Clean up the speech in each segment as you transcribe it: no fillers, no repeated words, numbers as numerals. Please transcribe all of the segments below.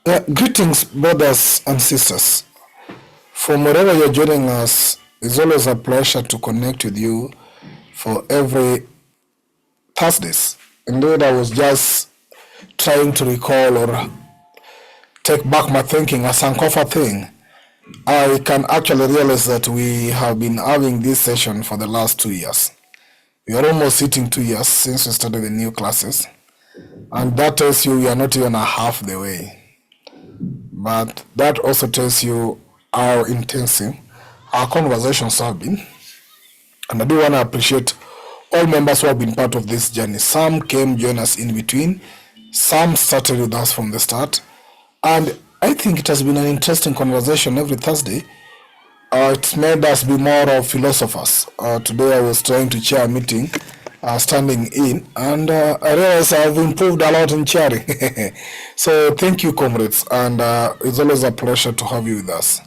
Greetings, brothers and sisters. From wherever you're joining us, it's always a pleasure to connect with you for every Thursdays. Indeed, I was just trying to recall or take back my thinking, a Sankofa thing. I can actually realize that we have been having this session for the last 2 years. We are almost hitting 2 years since we started the new classes. And that tells you we are not even a half the way. But that also tells you how intensive our conversations have been. And I do want to appreciate all members who have been part of this journey. Some came, join us in between. Some started with us from the start. And I think it has been an interesting conversation every Thursday. It's made us be more of philosophers. Today I was trying to chair a meeting, standing in, and I realized I've improved a lot in chairing. So thank you, comrades, and it's always a pleasure to have you with us.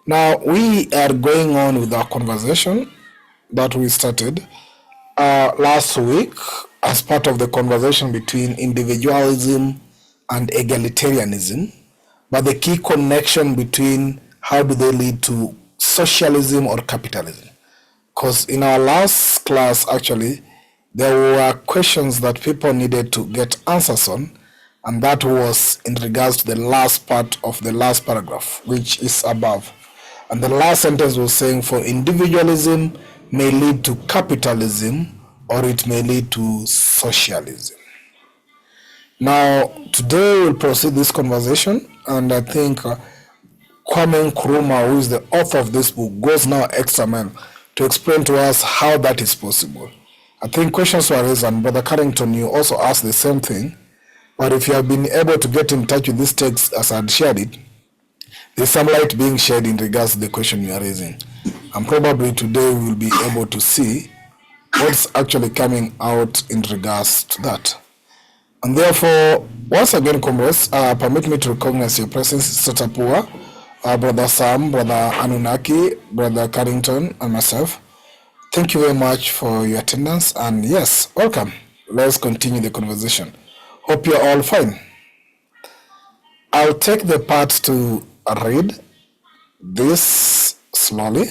Now, we are going on with our conversation that we started last week as part of the conversation between individualism and egalitarianism, but the key connection between how do they lead to socialism or capitalism. Because in our last class, actually, there were questions that people needed to get answers on, and that was in regards to the last part of the last paragraph, which is above. And the last sentence was saying for individualism may lead to capitalism or it may lead to socialism. Now, today we'll proceed this conversation, and I think Kwame Nkrumah, who is the author of this book, goes now extra mile to explain to us how that is possible. I think questions were raised, and Brother Carrington, you also asked the same thing. But if you have been able to get in touch with this text as I had shared it, there's some light being shed in regards to the question you are raising. And probably today we will be able to see what's actually coming out in regards to that. And therefore, once again, comrades, permit me to recognize your presence, Sister Tapua, Brother Sam, Brother Anunnaki, Brother Carrington, and myself. Thank you very much for your attendance, and yes, welcome. Let's continue the conversation. Hope you're all fine. I'll take the part to read this slowly,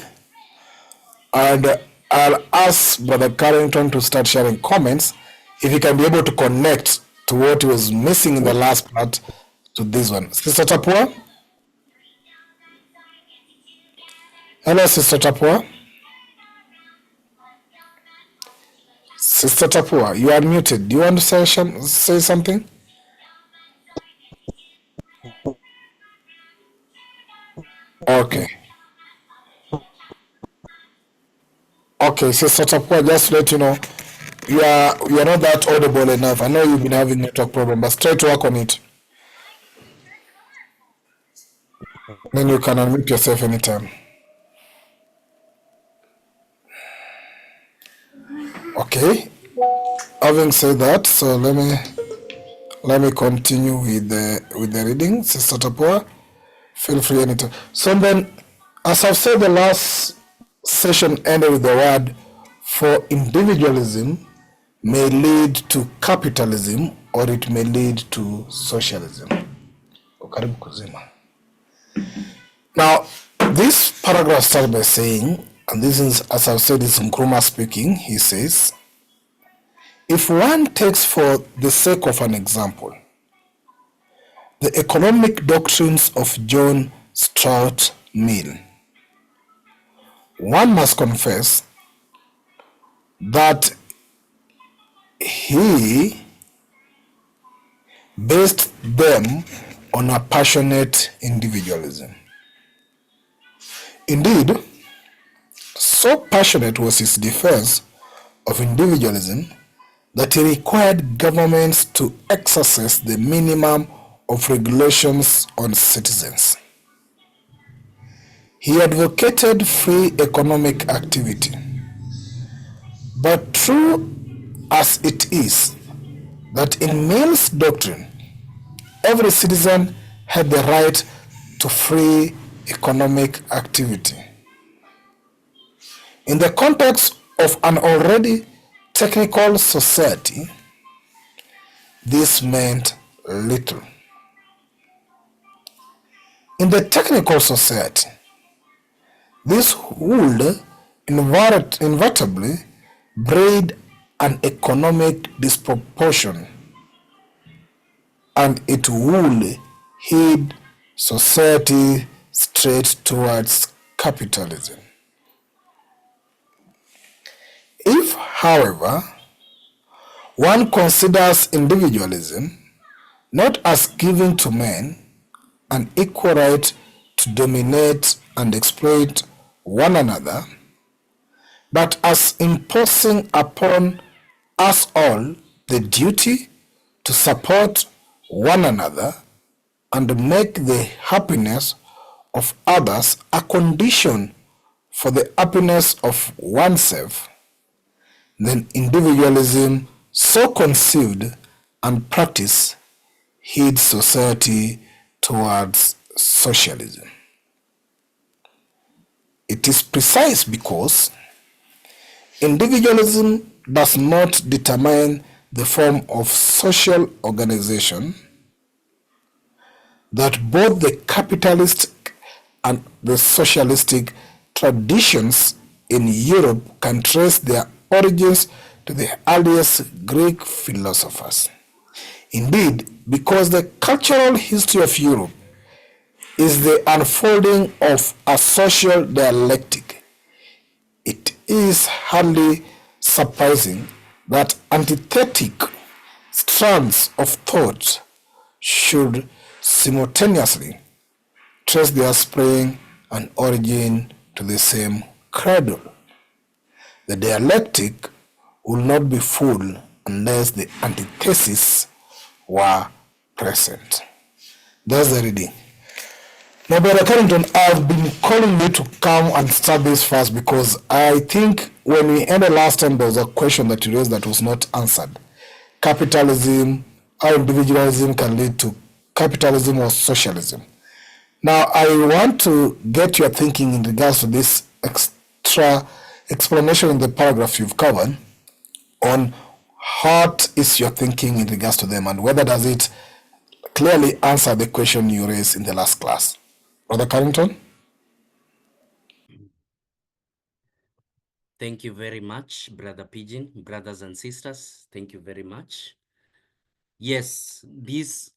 and I'll ask Brother Carrington to start sharing comments if he can be able to connect to what was missing in the last part to this one. Sister Tapua? Hello, Sister Tapua. Sister Tapua, you are muted. Do you want to say something? Okay. Okay, Sister Tapua, just to let you know, you are not that audible enough. I know you've been having network problem, but try to work on it. Then you can unmute yourself anytime. Okay. Having said that, so let me continue with the reading. Sister Tapua, feel free anytime. So then, as I've said, the last session ended with the word for individualism may lead to capitalism or it may lead to socialism. Now, this paragraph starts by saying, and this is, as I've said, it's Nkrumah speaking. He says, if one takes for the sake of an example the economic doctrines of John Stuart Mill, one must confess that he based them on a passionate individualism. Indeed, so passionate was his defense of individualism that he required governments to exercise the minimum of regulations on citizens. He advocated free economic activity. But true as it is that in Mill's doctrine, every citizen had the right to free economic activity. In the context of an already technical society, this meant little. In the technical society, this would inevitably breed an economic disproportion, and it would head society straight towards capitalism. If, however, one considers individualism not as giving to men an equal right to dominate and exploit one another, but as imposing upon us all the duty to support one another and make the happiness of others a condition for the happiness of oneself, then individualism, so conceived and practiced, heads society towards socialism. It is precise because individualism does not determine the form of social organization that both the capitalistic and the socialistic traditions in Europe can trace their origins to the earliest Greek philosophers. Indeed, because the cultural history of Europe is the unfolding of a social dialectic, it is hardly surprising that antithetic strands of thought should simultaneously trace their spring and origin to the same cradle. The dialectic will not be full unless the antithesis were present. That's the reading. Now, Brother Carrington, I've been calling you to come and start this first because I think when we ended last time, there was a question that you raised that was not answered. Capitalism, how individualism can lead to capitalism or socialism. Now, I want to get your thinking in regards to this extra explanation in the paragraph you've covered on what is your thinking in regards to them and whether does it clearly answer the question you raised in the last class. Brother Carrington? Thank you very much, Brother Pigeon, brothers and sisters. Thank you very much. Yes, this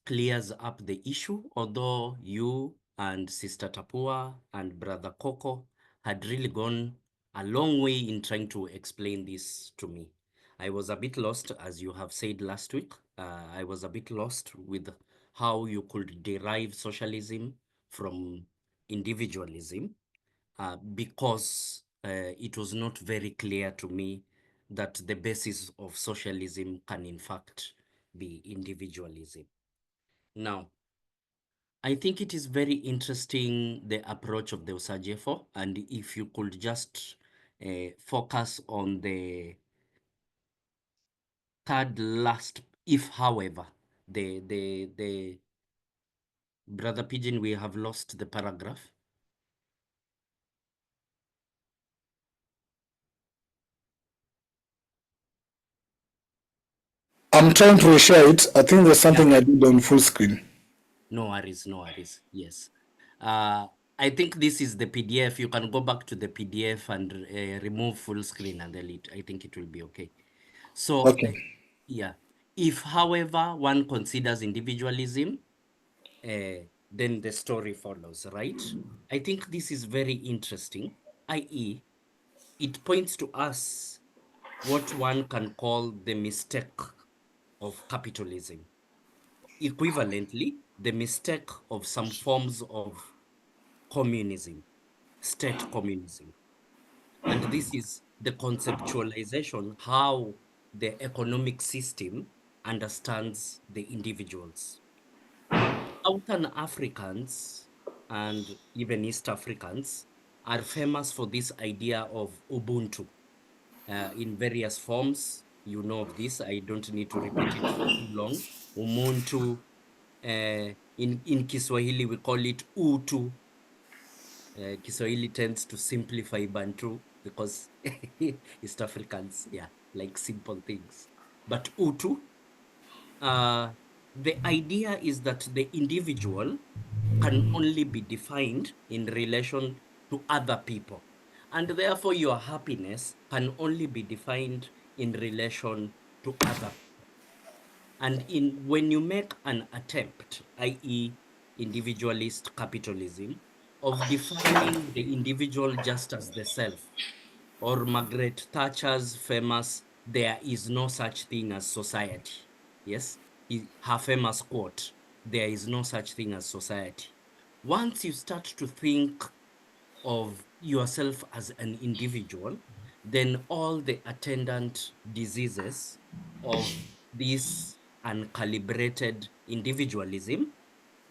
clears up the issue, although you and Sister Tapua and Brother Coco had really gone a long way in trying to explain this to me. I was a bit lost, as you have said last week. I was a bit lost with how you could derive socialism from individualism because it was not very clear to me that the basis of socialism can in fact be individualism. Now, I think it is very interesting the approach of the Usajefo, and if you could just focus on the third last, if however, the Brother Pigeon, we have lost the paragraph. I'm trying to reshare it. I think there's Yeah. something I did on full screen. No worries, no worries. Yes. Uh, I think this is the PDF. You can go back to the PDF and remove full screen and delete. I think it will be okay. So, Okay. yeah. If, however, one considers individualism, then the story follows, right? I think this is very interesting, i.e., it points to us what one can call the mistake of capitalism. Equivalently, the mistake of some forms of communism, state communism. And this is the conceptualization, how the economic system understands the individuals. Southern Africans and even East Africans are famous for this idea of Ubuntu in various forms. You know of this. I don't need to repeat it for too long. Umuntu. In Kiswahili, we call it Utu. Kiswahili tends to simplify Bantu because East Africans, yeah, like simple things. But Utu, the idea is that the individual can only be defined in relation to other people. And therefore, your happiness can only be defined in relation to other people. And when you make an attempt, i.e., individualist capitalism, of defining the individual just as the self, or Margaret Thatcher's famous, "There is no such thing as society." Yes, her famous quote, "There is no such thing as society." Once you start to think of yourself as an individual, then all the attendant diseases of this uncalibrated individualism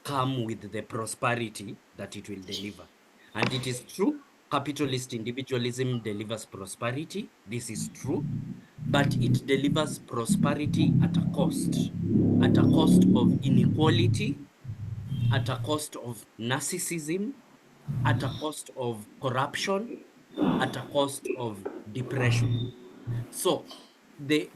come with the prosperity that it will deliver. And it is true, capitalist individualism delivers prosperity. This is true, but it delivers prosperity at a cost of inequality, at a cost of narcissism, at a cost of corruption, at a cost of depression. So the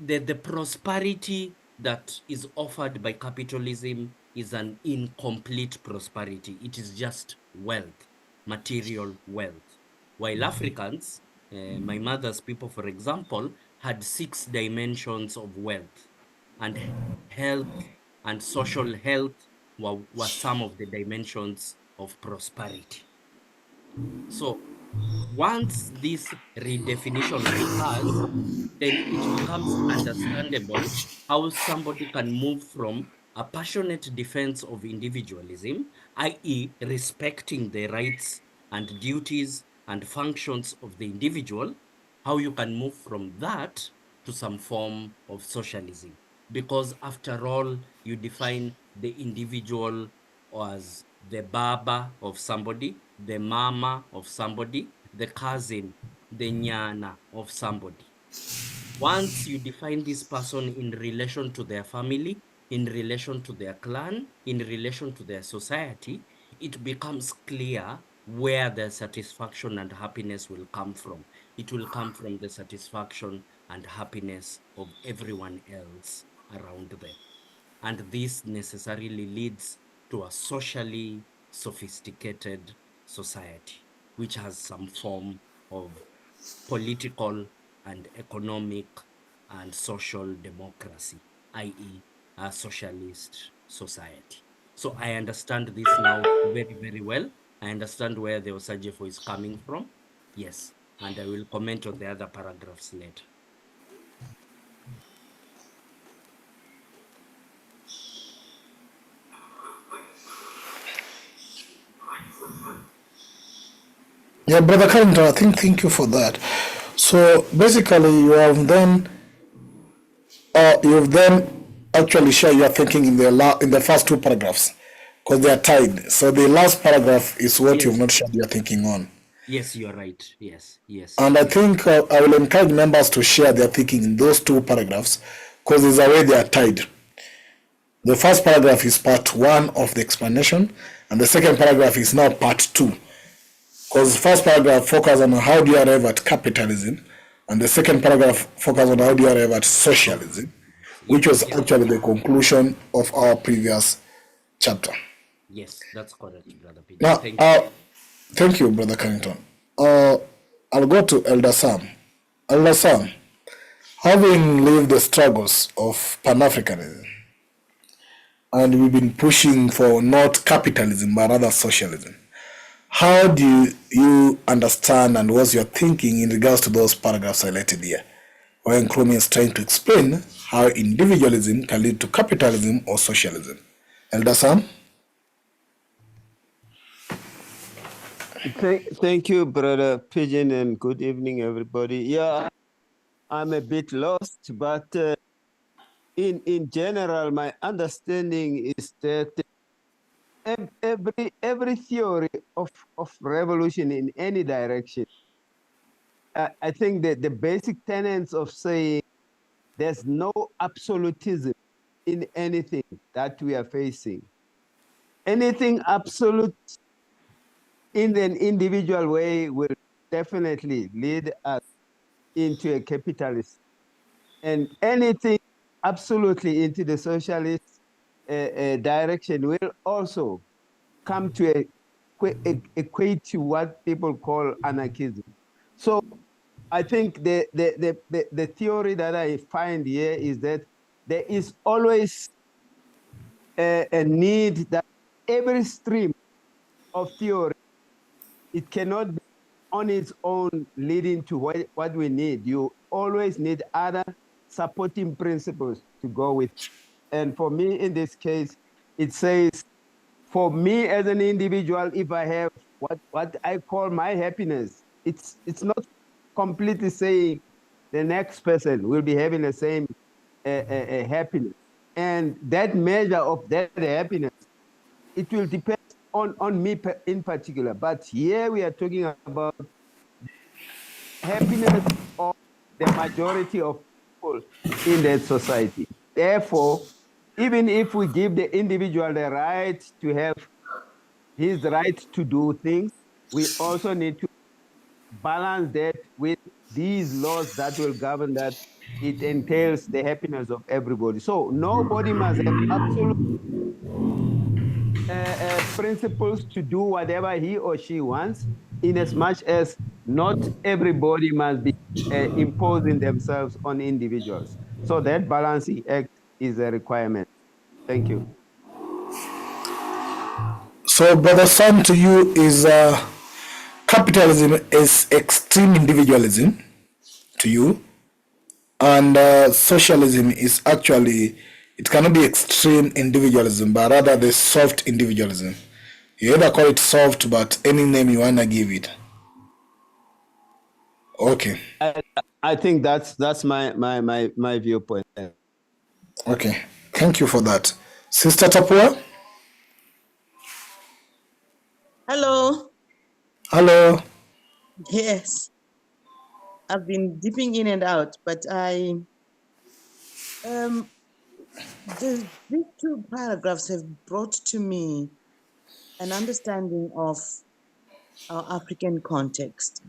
prosperity that is offered by capitalism is an incomplete prosperity. It is just wealth, material wealth. While Africans, my mother's people, for example, had 6 dimensions of wealth, and health and social health were some of the dimensions of prosperity. So once this redefinition occurs, then it becomes understandable how somebody can move from a passionate defense of individualism, i.e., respecting the rights and duties and functions of the individual, how you can move from that to some form of socialism. Because after all, you define the individual as the baba of somebody, the mama of somebody, the cousin, the nyana of somebody. Once you define this person in relation to their family, in relation to their clan, in relation to their society, it becomes clear where their satisfaction and happiness will come from. It will come from the satisfaction and happiness of everyone else around them. And this necessarily leads to a socially sophisticated society, which has some form of political and economic and social democracy, i.e., a socialist society. So I understand this now very, very well. I understand where the Osajefo is coming from. Yes, and I will comment on the other paragraphs later. Yeah, Brother Carrington, I think thank you for that. So basically, you've then actually shared your thinking in the first two paragraphs because they are tied. So the last paragraph is what you've Yes, not shared your thinking on. yes, you're right. Yes, yes. And I think I will encourage members to share their thinking in those two paragraphs because there's a way they are tied. The first paragraph is part one of the explanation, and the second paragraph is now part two. Because the first paragraph focuses on how do you arrive at capitalism, and the second paragraph focuses on how do you arrive at socialism, which was Yes, actually the conclusion of our previous chapter. yes, that's correct, Brother PJ. Now, Thank you. thank you, Brother Carrington. I'll go to Elder Sam. Elder Sam, having lived the struggles of Pan-Africanism, and we've been pushing for not capitalism but rather socialism, how do you understand and what's your thinking in regards to those paragraphs highlighted here? When Nkrumah is trying to explain how individualism can lead to capitalism or socialism. Elder Sam? Thank you, Brother Pigeon, and good evening, everybody. Yeah, I'm a bit lost, but in general, my understanding is that every theory of revolution in any direction, I think that the basic tenets of saying there's no absolutism in anything that we are facing. Anything absolute in an individual way will definitely lead us into a capitalist, and anything absolutely into the socialist direction will also come to equate to what people call anarchism. So I think the theory that I find here is that there is always a need that every stream of theory, it cannot be on its own leading to what we need. You always need other supporting principles to go with. And for me, in this case, it says, for me as an individual, if I have what I call my happiness, it's not completely saying the next person will be having the same happiness. And that measure of that happiness, it will depend on me in particular. But here we are talking about happiness of the majority of people in that society. Therefore, even if we give the individual the right to have his right to do things, we also need to balance that with these laws that will govern that it entails the happiness of everybody. So nobody must have absolute principles to do whatever he or she wants, in as much as not everybody must be imposing themselves on individuals. So that balancing act is a requirement. Thank you. So, Brother Sam, to you is capitalism is extreme individualism to you, and socialism is actually, it cannot be extreme individualism, but rather the soft individualism. You either call it soft, but any name you wanna give it. Okay. I think that's my viewpoint. Okay. Thank you for that. Sister Tapua? Hello. Hello. Yes, I've been dipping in and out, but these two paragraphs have brought to me an understanding of our African context,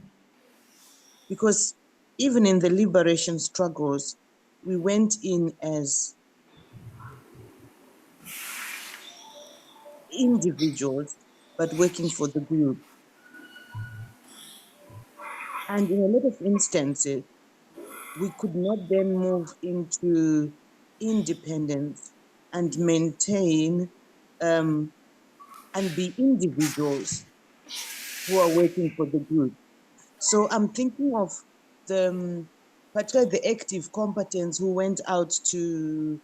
because even in the liberation struggles, we went in as individuals, but working for the group. And in a lot of instances, we could not then move into independence and maintain and be individuals who are working for the group. So I'm thinking of the particularly the active combatants who went out to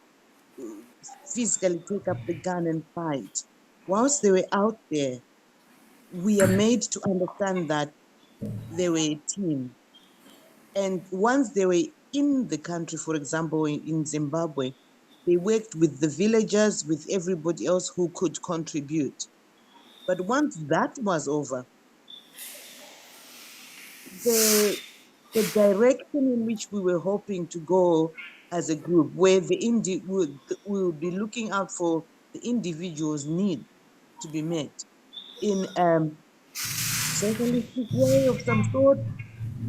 physically take up the gun and fight. Whilst they were out there, we are made to understand that they were a team. And once they were in the country, for example, in Zimbabwe, they worked with the villagers, with everybody else who could contribute. But once that was over, the direction in which we were hoping to go as a group, where we will be looking out for the individual's need to be met in socialistic way of some sort,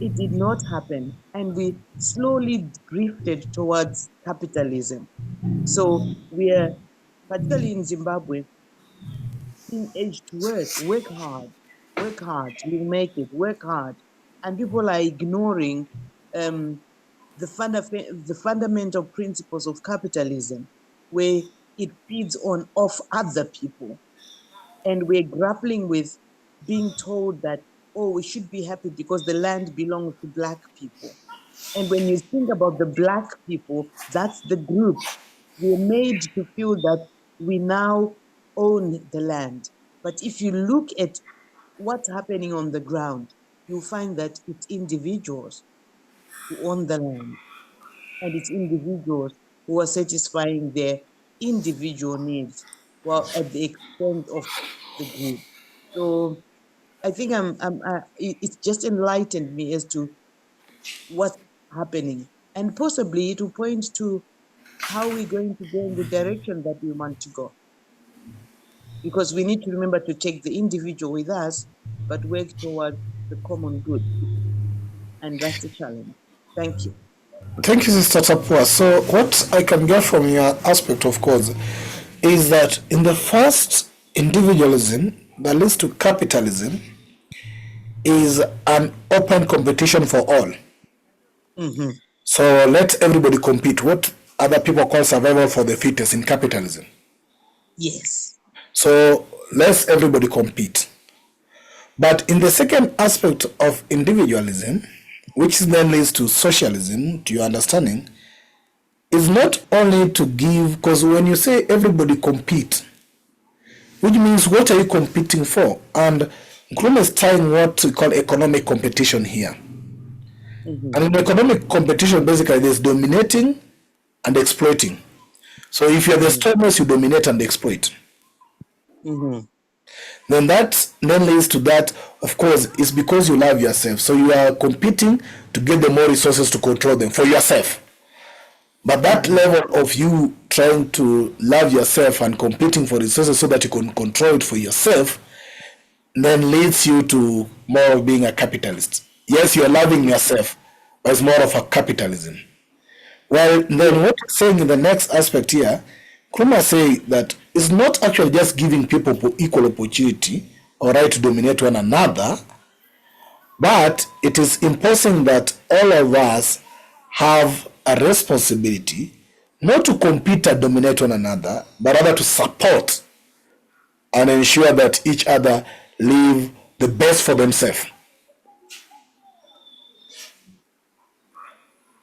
it did not happen. And we slowly drifted towards capitalism. So we are, particularly in Zimbabwe, being urged to work hard, you'll make it, work hard. And people are ignoring the fundamental principles of capitalism, where it feeds on off other people. And we're grappling with being told that, oh, we should be happy because the land belongs to Black people. And when you think about the Black people, that's the group. We're made to feel that we now own the land. But if you look at what's happening on the ground, you'll find that it's individuals who own the land. And it's individuals who are satisfying their individual needs while at the expense of the group. So I think it's just enlightened me as to what's happening. And possibly it will point to how we're going to go in the direction that we want to go. Because we need to remember to take the individual with us, but work towards the common good. And that's the challenge. Thank you. Thank you, Sister Tapua. So, what I can get from your aspect, of course, is that in the first individualism, that leads to capitalism is an open competition for all. Mm-hmm. So let everybody compete. What other people call survival for the fittest in capitalism. Yes. So let's everybody compete. But in the second aspect of individualism, which then leads to socialism, to your understanding, is not only to give, because when you say everybody compete, which means what are you competing for? And Nkrumah is tying what we call economic competition here. Mm-hmm. And in economic competition, basically, there's dominating and exploiting. So if you're the strongest, you dominate and exploit. Mm-hmm. Then that then leads to that, of course, it's because you love yourself. So you are competing to get the more resources to control them for yourself. But that level of you trying to love yourself and competing for resources so that you can control it for yourself then leads you to more of being a capitalist. Yes, you're loving yourself, but it's more of a capitalism. Well, then what it's saying in the next aspect here, Nkrumah say that it's not actually just giving people equal opportunity or right to dominate one another, but it is imposing that all of us have a responsibility not to compete and dominate one another, but rather to support and ensure that each other live the best for themselves.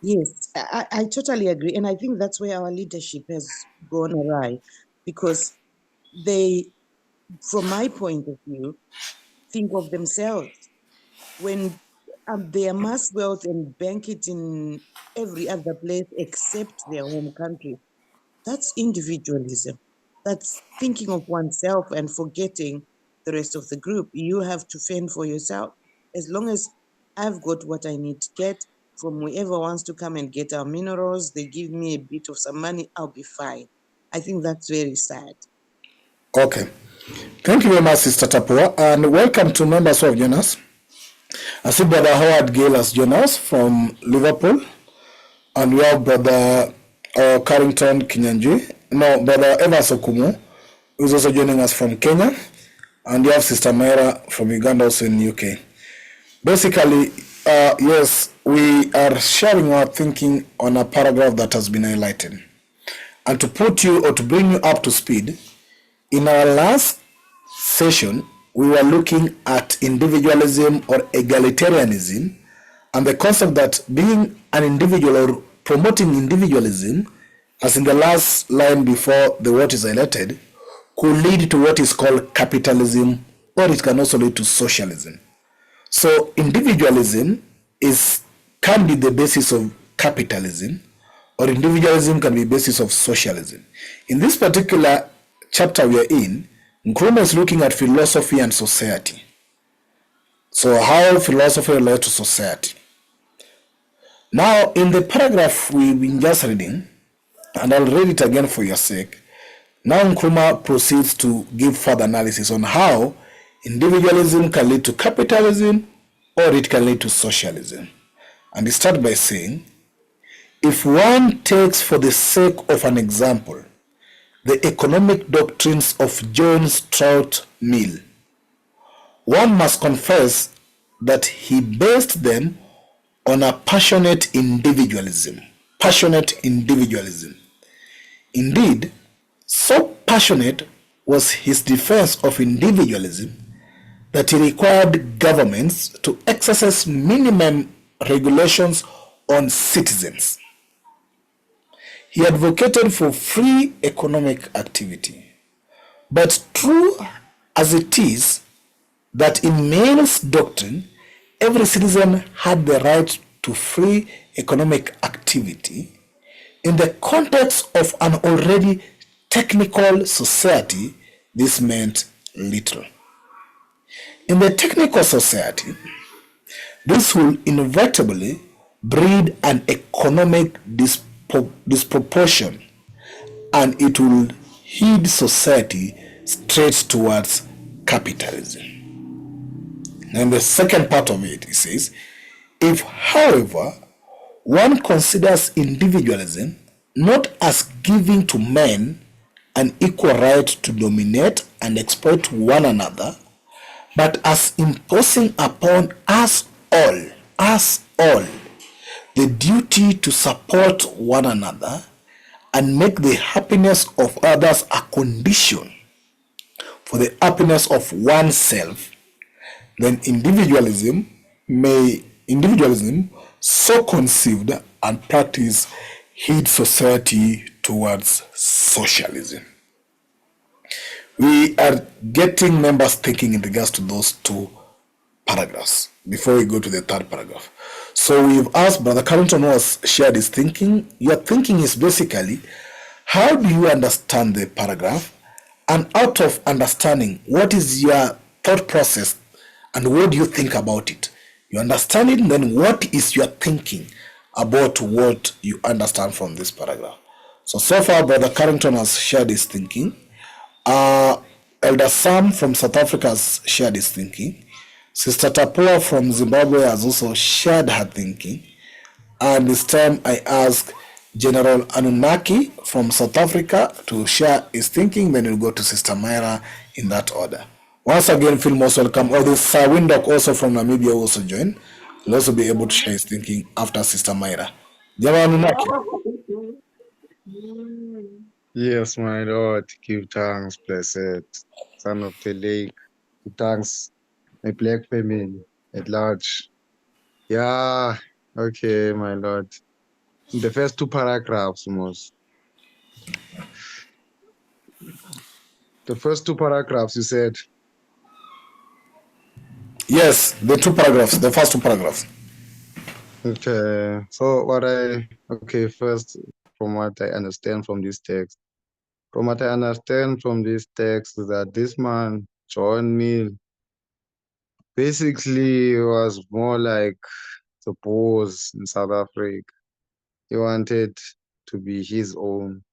Yes, I totally agree. And I think that's where our leadership has gone awry, because they, from my point of view, think of themselves. When they amass wealth and bank it in every other place except their home country, that's individualism. That's thinking of oneself and forgetting the rest of the group. You have to fend for yourself. As long as I've got what I need to get from whoever wants to come and get our minerals, they give me a bit of some money, I'll be fine. I think that's very sad. Okay. Thank you very much, Sister Tapua, and welcome to members of Jonas. I see Brother Howard Gale has joined us from Liverpool, and we have Brother Carrington Kinyanjui. No, Brother Evans Okumu, who is also joining us from Kenya, and you have Sister Myra from Uganda, also in UK. Basically, yes, we are sharing our thinking on a paragraph that has been highlighted. And to put you or to bring you up to speed, in our last session, we were looking at individualism or egalitarianism and the concept that being an individual or promoting individualism, as in the last line before the word is highlighted, could lead to what is called capitalism, or it can also lead to socialism. So individualism can be the basis of capitalism, or individualism can be the basis of socialism. In this particular chapter we are in, Nkrumah is looking at philosophy and society. So how philosophy relates to society. Now, in the paragraph we've been just reading, and I'll read it again for your sake, now Nkrumah proceeds to give further analysis on how individualism can lead to capitalism or it can lead to socialism. And he starts by saying, if one takes for the sake of an example the economic doctrines of John Stuart Mill, one must confess that he based them on a passionate individualism. Passionate individualism. Indeed, so passionate was his defense of individualism that he required governments to exercise minimum regulations on citizens. He advocated for free economic activity. But true as it is that in Mill's doctrine, every citizen had the right to free economic activity, in the context of an already technical society, this meant little. In the technical society, this will inevitably breed an economic disproportion, and it will head society straight towards capitalism. And the second part of it, he says, if, however, one considers individualism not as giving to men an equal right to dominate and exploit one another, but as imposing upon us all, the duty to support one another and make the happiness of others a condition for the happiness of oneself, then individualism so conceived and practiced heed society towards socialism. We are getting members thinking in regards to those two paragraphs before we go to the third paragraph. So we've asked Brother Carrington who has shared his thinking. Your thinking is basically, how do you understand the paragraph? And out of understanding, what is your thought process and what do you think about it? You understand it, and then what is your thinking about what you understand from this paragraph? So far, Brother Carrington has shared his thinking. Elder Sam from South Africa has shared his thinking. Sister Tapua from Zimbabwe has also shared her thinking. And this time I ask General Anunnaki from South Africa to share his thinking. Then we'll go to Sister Myra in that order. Once again, feel most welcome. Although Sir Windhoek also from Namibia will also join. He'll also be able to share his thinking after Sister Myra. General Anunnaki. Yes, my Lord, give thanks, blessed Son of the Lake. Give thanks, my black family at large. Yeah, okay, my Lord. In the first two paragraphs, almost. The first two paragraphs, you said. Yes, the first two paragraphs. Okay, so first, from what I understand from this text, is that this man, John Mill, basically was more like the boss in South Africa. He wanted to be his own.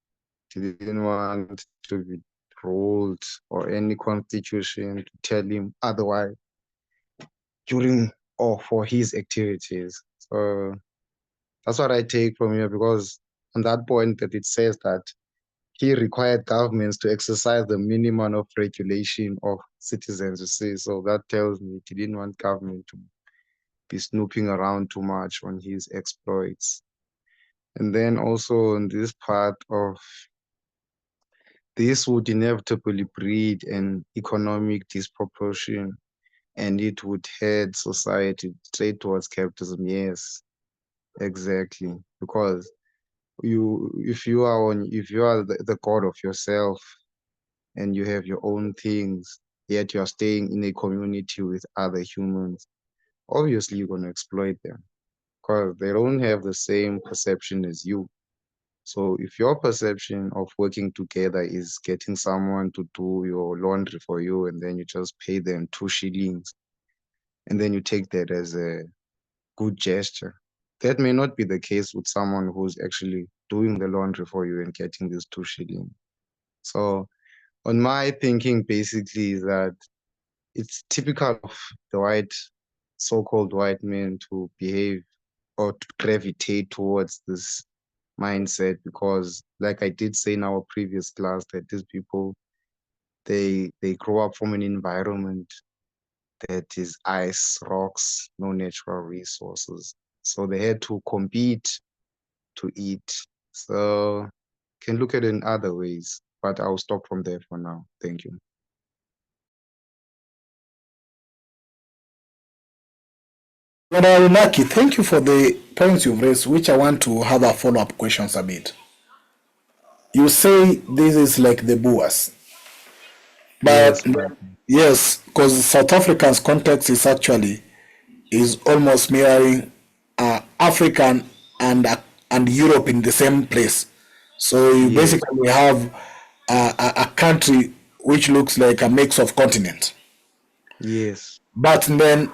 He didn't want to be ruled or any constitution to tell him otherwise during or for his activities. So that's what I take from here, because on that point that it says that he required governments to exercise the minimum of regulation of citizens, you see. So that tells me he didn't want government to be snooping around too much on his exploits. And then also in this part of this would inevitably breed an economic disproportion and it would head society straight towards capitalism. Yes, exactly. Because if you are the god of yourself and you have your own things, yet you are staying in a community with other humans, obviously you're going to exploit them because they don't have the same perception as you. So if your perception of working together is getting someone to do your laundry for you and then you just pay them 2 shillings and then you take that as a good gesture, that may not be the case with someone who's actually doing the laundry for you and getting this 2 shillings. So on my thinking basically is that it's typical of the so-called white men to behave or to gravitate towards this mindset, because like I did say in our previous class that these people, they grow up from an environment that is ice, rocks, no natural resources. So they had to compete to eat. So can look at it in other ways, but I'll stop from there for now. Thank you. General Anunnaki, thank you for the points you've raised, which I want to have a follow-up questions a bit. You say this is like the Boers. But yes, because South Africa's context is almost mirroring African and Europe in the same place. So you basically have a country which looks like a mix of continents. Yes. But then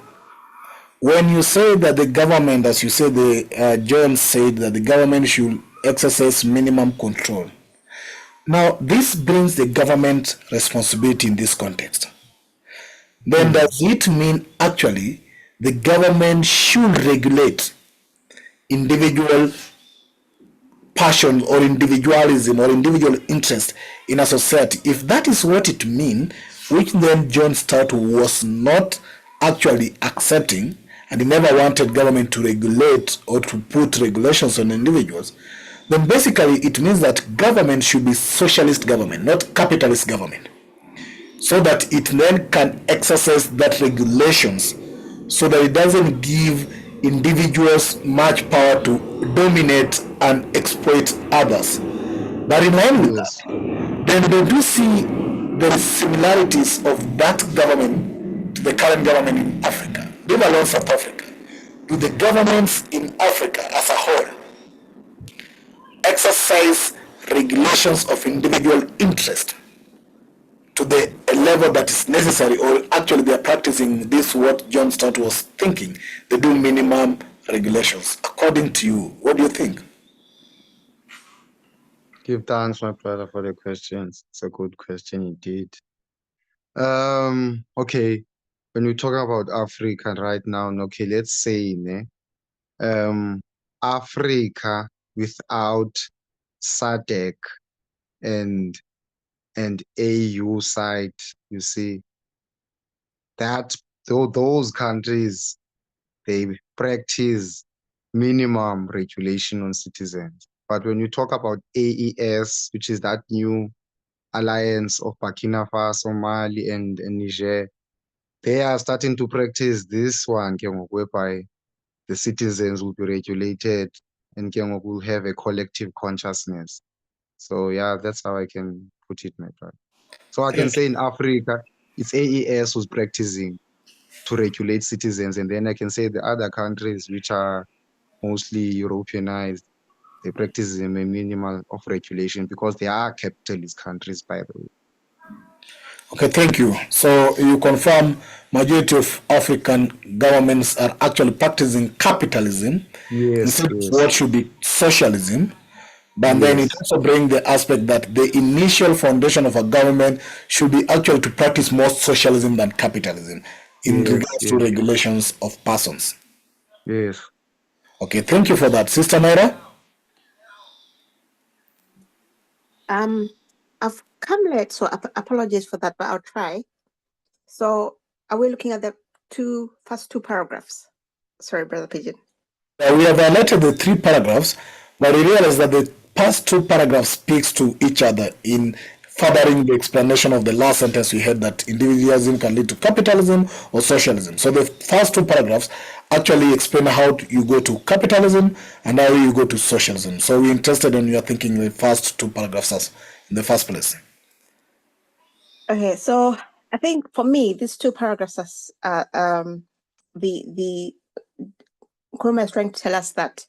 when you say that the government, as you said, John said that the government should exercise minimum control. Now, this brings the government responsibility in this context. Then does it mean actually the government should regulate individual passion or individualism or individual interest in a society? If that is what it means, which then John Stott was not actually accepting, and he never wanted government to regulate or to put regulations on individuals, then basically it means that government should be socialist government, not capitalist government, so that it then can exercise that regulations, so that it doesn't give individuals much power to dominate and exploit others. But in line with Yes. that, then they do see the similarities of that government to the current government in Africa, leave alone South Africa. Do the governments in Africa as a whole exercise regulations of individual interest to the level that is necessary, or actually they are practicing this what John Stott was thinking? They do minimum regulations. According to you, what do you think? Give thanks, my brother, for the questions. It's a good question indeed. Okay. When we talk about Africa right now, okay, let's say, Africa without SADC and AU side, you see, that those countries, they practice minimum regulation on citizens. But when you talk about AES, which is that new alliance of Burkina Faso, Mali, and Niger, they are starting to practice this one, whereby the citizens will be regulated and will have a collective consciousness. So yeah, that's how I can put it, my brother. So I can say in Africa, it's AES who's practicing to regulate citizens, and then I can say the other countries which are mostly Europeanized, they practice a minimal of regulation because they are capitalist countries, by the way. Okay, thank you. So you confirm majority of African governments are actually practicing capitalism Yes, instead of yes, what should be socialism. But then it yes, also brings the aspect that the initial foundation of a government should be actually to practice more socialism than capitalism in yes, regards to yes, regulations of persons. yes. Okay, thank you for that. Sister Naira? I've come late, so apologies for that, but I'll try. So are we looking at the first two paragraphs? Sorry, Brother Pigeon. We have highlighted the three paragraphs, but we realize that the past two paragraphs speaks to each other in furthering the explanation of the last sentence we heard, that individualism can lead to capitalism or socialism. So the first two paragraphs actually explain how you go to capitalism and how you go to socialism. So we're interested in your thinking the first two paragraphs as in the first place. Okay, so I think for me, these two paragraphs are the Nkrumah is trying to tell us that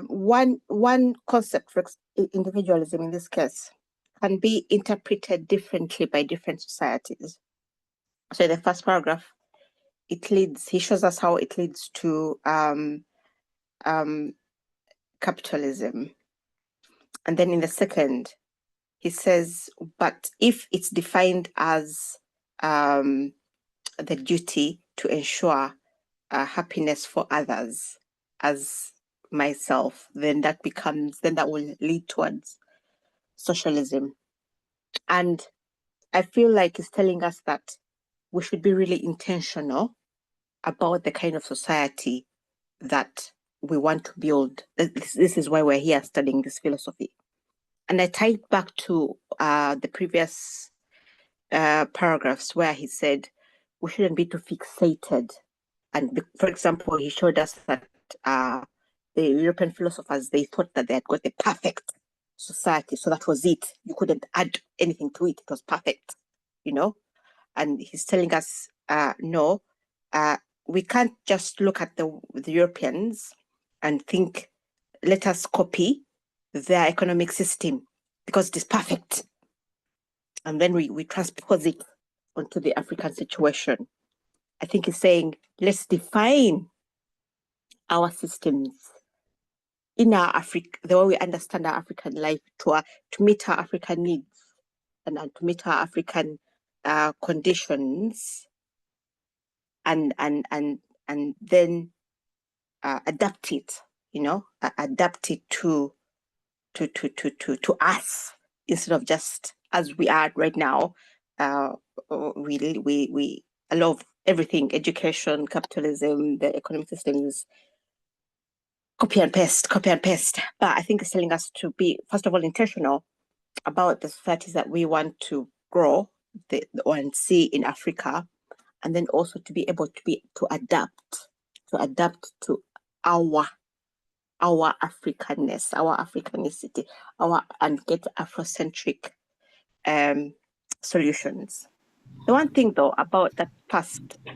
one concept for individualism in this case can be interpreted differently by different societies. So in the first paragraph, he shows us how it leads to capitalism. And then in the second, he says, but if it's defined as the duty to ensure happiness for others as myself, then that will lead towards socialism. And I feel like he's telling us that we should be really intentional about the kind of society that we want to build. This is why we're here studying this philosophy. And I tie it back to the previous paragraphs where he said we shouldn't be too fixated. And for example, he showed us that the European philosophers, they thought that they had got the perfect society. So that was it. You couldn't add anything to it. It was perfect, And he's telling us, no, we can't just look at the Europeans and think, let us copy their economic system because it is perfect. And then we transpose it onto the African situation. I think he's saying, let's define our systems in our Africa, the way we understand our African life to meet our African needs and to meet our African conditions, and then adapt it, adapt it to us instead of just as we are right now, we a lot of everything, education, capitalism, the economic systems, copy and paste. But I think it's telling us to be, first of all, intentional about the societies that we want to grow and see in Africa, and then also to be able to adapt to our Africanness, our Africanicity, and get Afrocentric solutions. The one thing though about that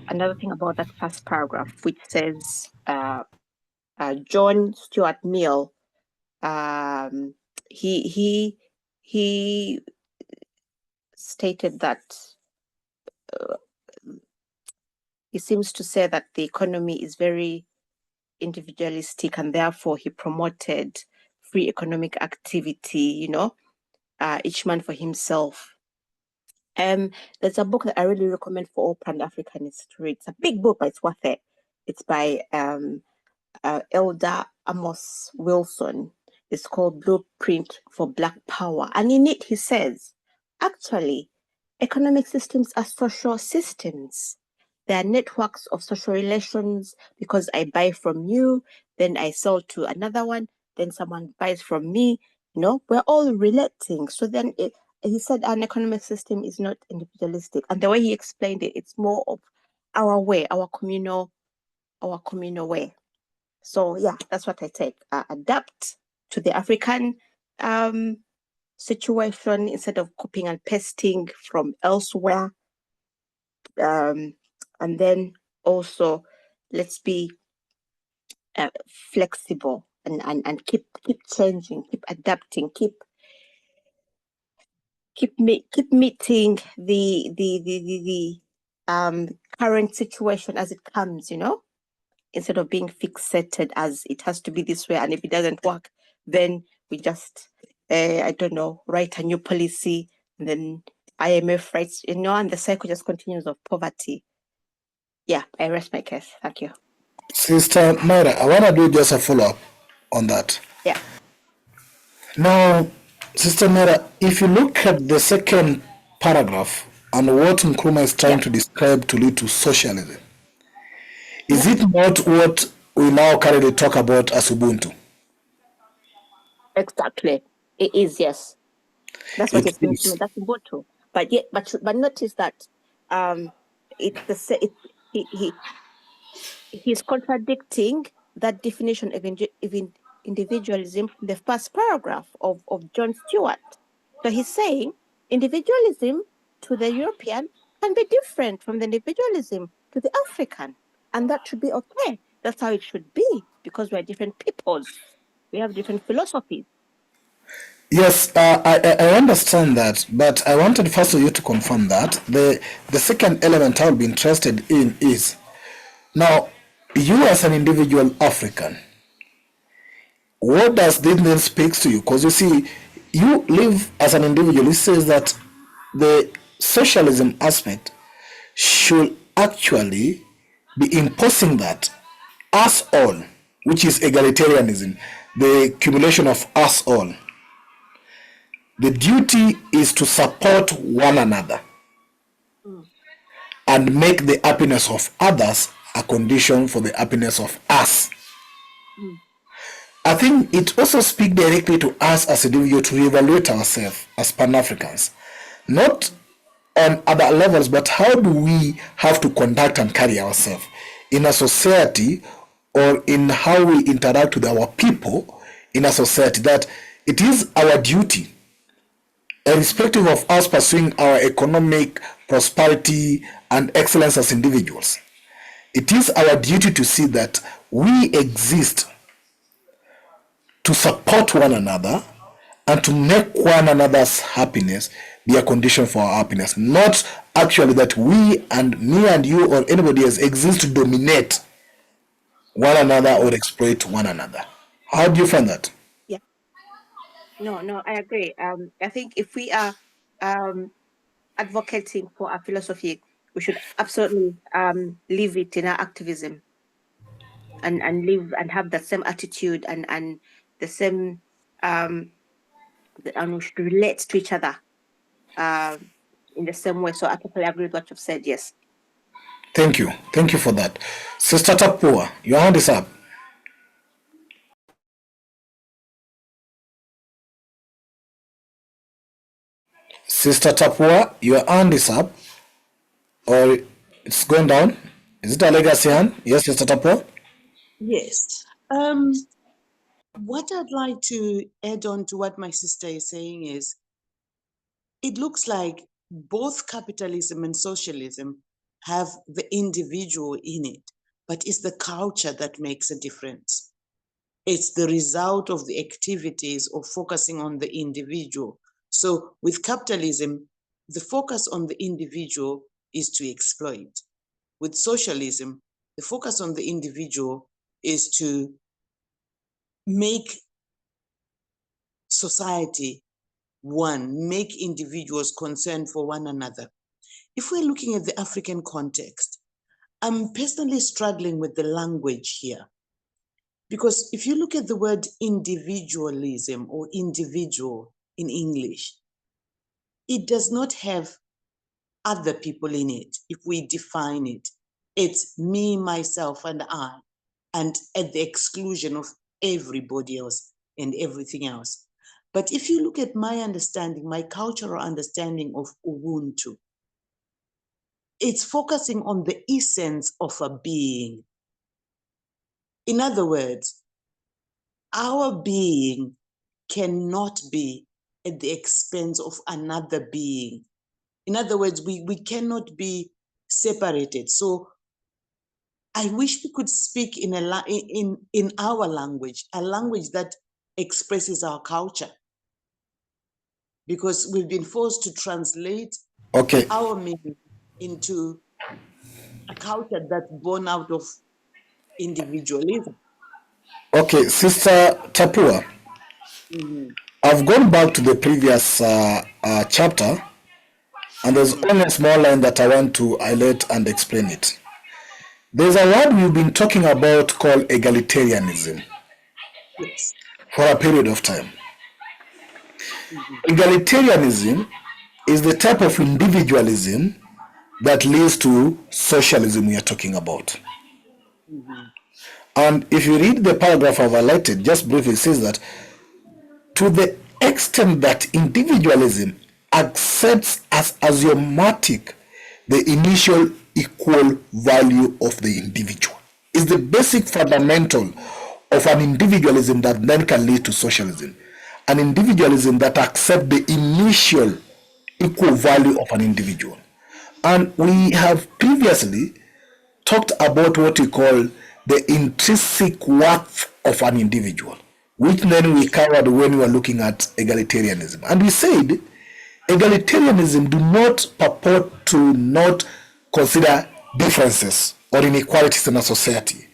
another thing about that first paragraph, which says John Stuart Mill, he stated that he seems to say that the economy is very individualistic, and therefore he promoted free economic activity, each man for himself. There's a book that I really recommend for all Pan-Africanists to read. It's a big book, but it's worth it. It's by Elder Amos Wilson. It's called Blueprint for Black Power. And in it, he says, actually, economic systems are social systems. They are networks of social relations, because I buy from you, then I sell to another one, then someone buys from me. We're all relating. So then he said an economic system is not individualistic. And the way he explained it, it's more of our way, our communal way. So yeah, that's what I take. Adapt to the African situation instead of copying and pasting from elsewhere. And then also let's be flexible and keep changing, keep adapting, keep meeting the current situation as it comes, instead of being fixated as it has to be this way, and if it doesn't work, then we just write a new policy, and then IMF writes, and the cycle just continues of poverty. Yeah, I rest my case. Thank you. Sister Myra, I want to do just a follow-up on that. Yeah. Now, Sister Myra, if you look at the second paragraph and what Nkrumah is trying to describe to lead to socialism, is it not what we now currently talk about as Ubuntu? Exactly. It is, yes. That's what it's saying to me. That's Ubuntu. But notice that he's contradicting that definition of individualism from the first paragraph of John Stewart. So he's saying individualism to the European can be different from the individualism to the African, and that should be okay. That's how it should be, because we're different peoples. We have different philosophies. Yes, I understand that, but I wanted first of you to confirm that. The second element I'll be interested in is, now, you as an individual African, what does this then speaks to you? Because you see, you live as an individual. It says that the socialism aspect should actually be imposing that us all, which is egalitarianism, the accumulation of us all. The duty is to support one another and make the happiness of others a condition for the happiness of us. I think it also speaks directly to us as individuals to evaluate ourselves as Pan-Africans. Not on other levels, but how do we have to conduct and carry ourselves in a society, or in how we interact with our people in a society, that it is our duty, irrespective of us pursuing our economic prosperity and excellence as individuals. It is our duty to see that we exist to support one another and to make one another's happiness be a condition for our happiness. Not actually that we and me and you or anybody else exist to dominate one another or exploit one another. How do you find that? Yeah. No, I agree. I think if we are advocating for our philosophy, we should absolutely live it in our activism, and live and have that same attitude and the same and we should relate to each other in the same way. So I totally agree with what you've said. Yes. Thank you. Thank you for that. Sister Tapua, your hand is up. Sister Tapua, your hand is up. Or it's going down. Is it a legacy hand? Yes, Sister Tapua? Yes. What I'd like to add on to what my sister is saying is, it looks like both capitalism and socialism have the individual in it, but it's the culture that makes a difference. It's the result of the activities of focusing on the individual. So with capitalism, the focus on the individual is to exploit. With socialism, the focus on the individual is to make society one, make individuals concerned for one another. If we're looking at the African context, I'm personally struggling with the language here. Because if you look at the word individualism or individual in English, it does not have other people in it. If we define it, it's me, myself, and I, and at the exclusion of everybody else and everything else. But if you look at my understanding, my cultural understanding of Ubuntu, it's focusing on the essence of a being. In other words, our being cannot be at the expense of another being. In other words, we cannot be separated. So I wish we could speak in our language, a language that expresses our culture, because we've been forced to translate Okay. our meaning into a culture that's born out of individualism. Okay, Sister Tapua, I've gone back to the previous chapter, and there's only a small line that I want to highlight and explain it. There's a word we've been talking about called egalitarianism Yes. for a period of time. Egalitarianism is the type of individualism that leads to socialism we are talking about. And if you read the paragraph I've highlighted, just briefly, it says that to the extent that individualism accepts as axiomatic the initial equal value of the individual, is the basic fundamental of an individualism that then can lead to socialism. An individualism that accepts the initial equal value of an individual. And we have previously talked about what we call the intrinsic worth of an individual, which then we covered when we were looking at egalitarianism. And we said egalitarianism do not purport to not consider differences or inequalities in a society,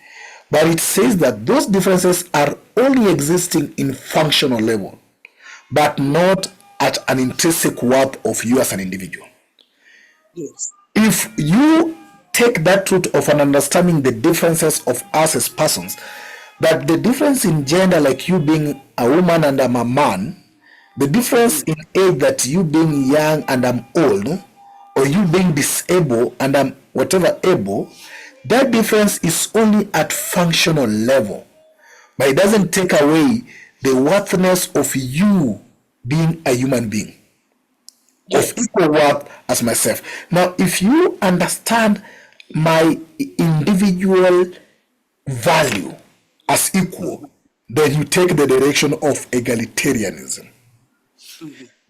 but it says that those differences are only existing in functional level, but not at an intrinsic worth of you as an individual. Yes. If you take that route of an understanding the differences of us as persons, that the difference in gender, like you being a woman and I'm a man, the difference in age, that you being young and I'm old, or you being disabled and I'm whatever able, that difference is only at functional level, but it doesn't take away the worthiness of you being a human being of equal worth as myself. Now, if you understand my individual value as equal, then you take the direction of egalitarianism.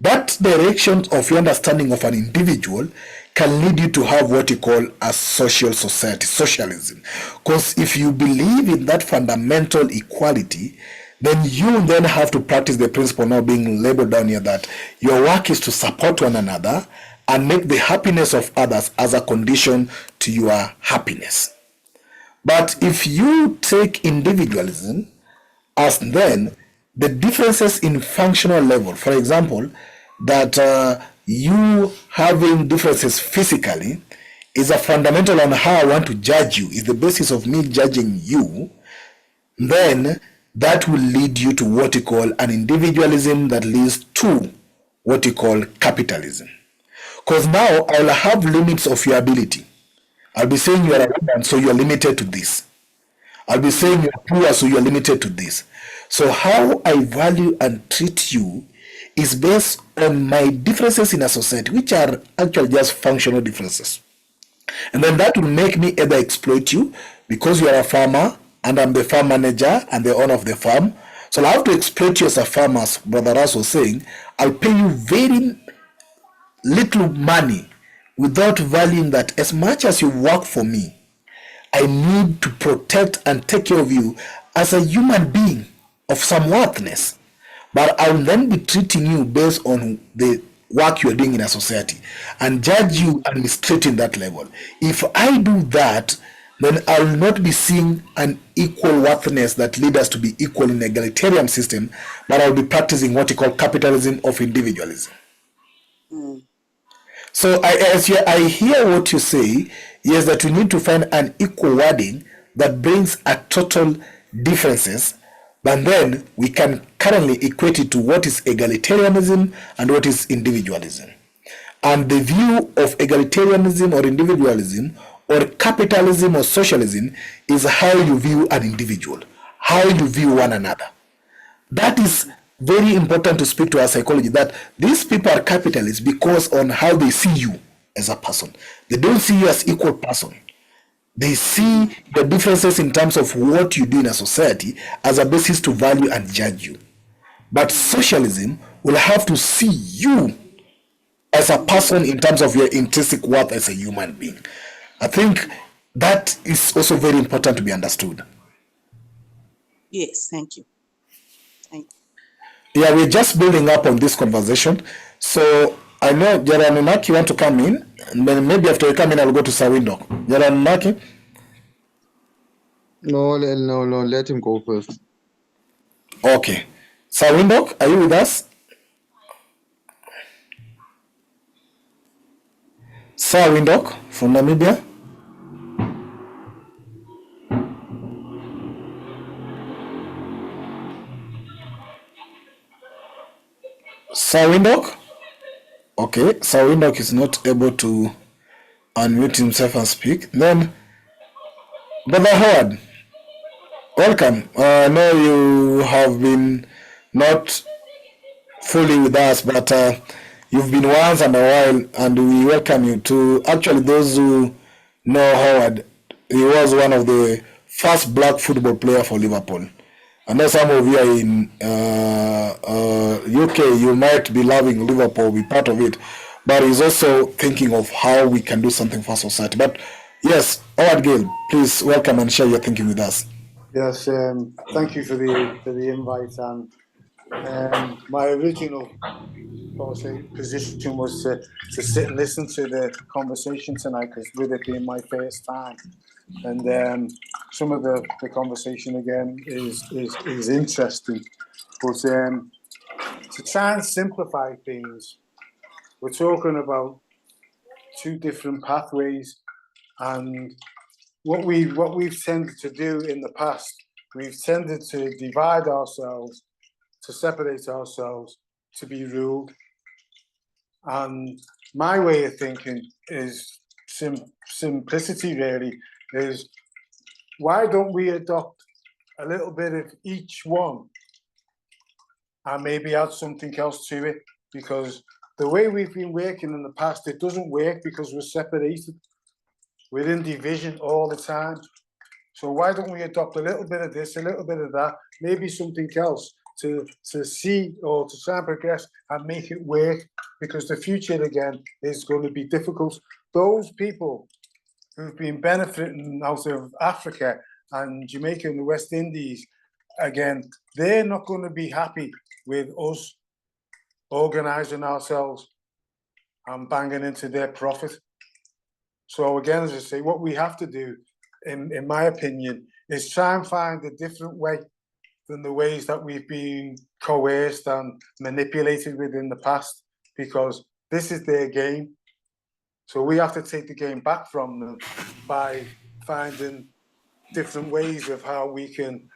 That direction of your understanding of an individual can lead you to have what you call a social society, socialism. Because if you believe in that fundamental equality, then you then have to practice the principle now being labeled down here that your work is to support one another and make the happiness of others as a condition to your happiness. But if you take individualism as then the differences in functional level, for example, that you having differences physically is a fundamental on how I want to judge you, is the basis of me judging you, then that will lead you to what you call an individualism that leads to what you call capitalism. Because now I'll have limits of your ability. I'll be saying you are a woman, so you're limited to this. I'll be saying you're poor, so you're limited to this. So how I value and treat you is based on my differences in a society, which are actually just functional differences. And then that will make me either exploit you because you are a farmer and I'm the farm manager and the owner of the farm. So I'll have to exploit you as a farmer, as Brother Ras was saying. I'll pay you very little money without valuing that as much as you work for me, I need to protect and take care of you as a human being of some worthness. But I'll then be treating you based on the work you're doing in a society and judge you and mistreat in that level. If I do that, then I'll not be seeing an equal worthiness that leads us to be equal in an egalitarian system, but I'll be practicing what you call capitalism of individualism. So I hear what you say, yes, that we need to find an equal wording that brings a total differences, but then we can currently equate it to what is egalitarianism and what is individualism. And the view of egalitarianism or individualism or capitalism or socialism is how you view an individual, how you view one another. That is very important to speak to our psychology, that these people are capitalists because on how they see you as a person. They don't see you as equal person. They see the differences in terms of what you do in a society as a basis to value and judge you. But socialism will have to see you as a person in terms of your intrinsic worth as a human being. I think that is also very important to be understood. Yes, thank you. Thank you. Yeah, we're just building up on this conversation. So I know Jaranunaki want to come in, and then maybe after you come in, I'll go to Sawindo. Jaranunaki? No, let him go first. Okay. Sawindo, are you with us? Sawindo from Namibia? Sawindok? Okay, Sawindok is not able to unmute himself and speak. Then, Brother Howard, welcome. I know you have been not fully with us, but you've been once and a while, and we welcome you to. Actually, those who know Howard, he was one of the first black football player for Liverpool. I know some of you are in UK, you might be loving Liverpool, be part of it, but he's also thinking of how we can do something for society. But yes, Howard Gale, please welcome and share your thinking with us. Yes, thank you for the invite. And my original position was to sit and listen to the conversation tonight, because with it being my first time, and some of the conversation again is interesting, but to try and simplify things, we're talking about two different pathways, and what we've tended to do in the past, we've tended to divide ourselves, to separate ourselves, to be ruled. And my way of thinking is simplicity, really, is why don't we adopt a little bit of each one and maybe add something else to it? Because the way we've been working in the past, it doesn't work because we're separated. We're in division all the time. So why don't we adopt a little bit of this, a little bit of that, maybe something else to see or to try and progress and make it work? Because the future, again, is going to be difficult. Those people who've been benefiting out of Africa and Jamaica and the West Indies, again, they're not going to be happy with us organising ourselves and banging into their profit. So again, as I say, what we have to do, in my opinion, is try and find a different way than the ways that we've been coerced and manipulated within the past, because this is their game. So we have to take the game back from them by finding different ways of how we can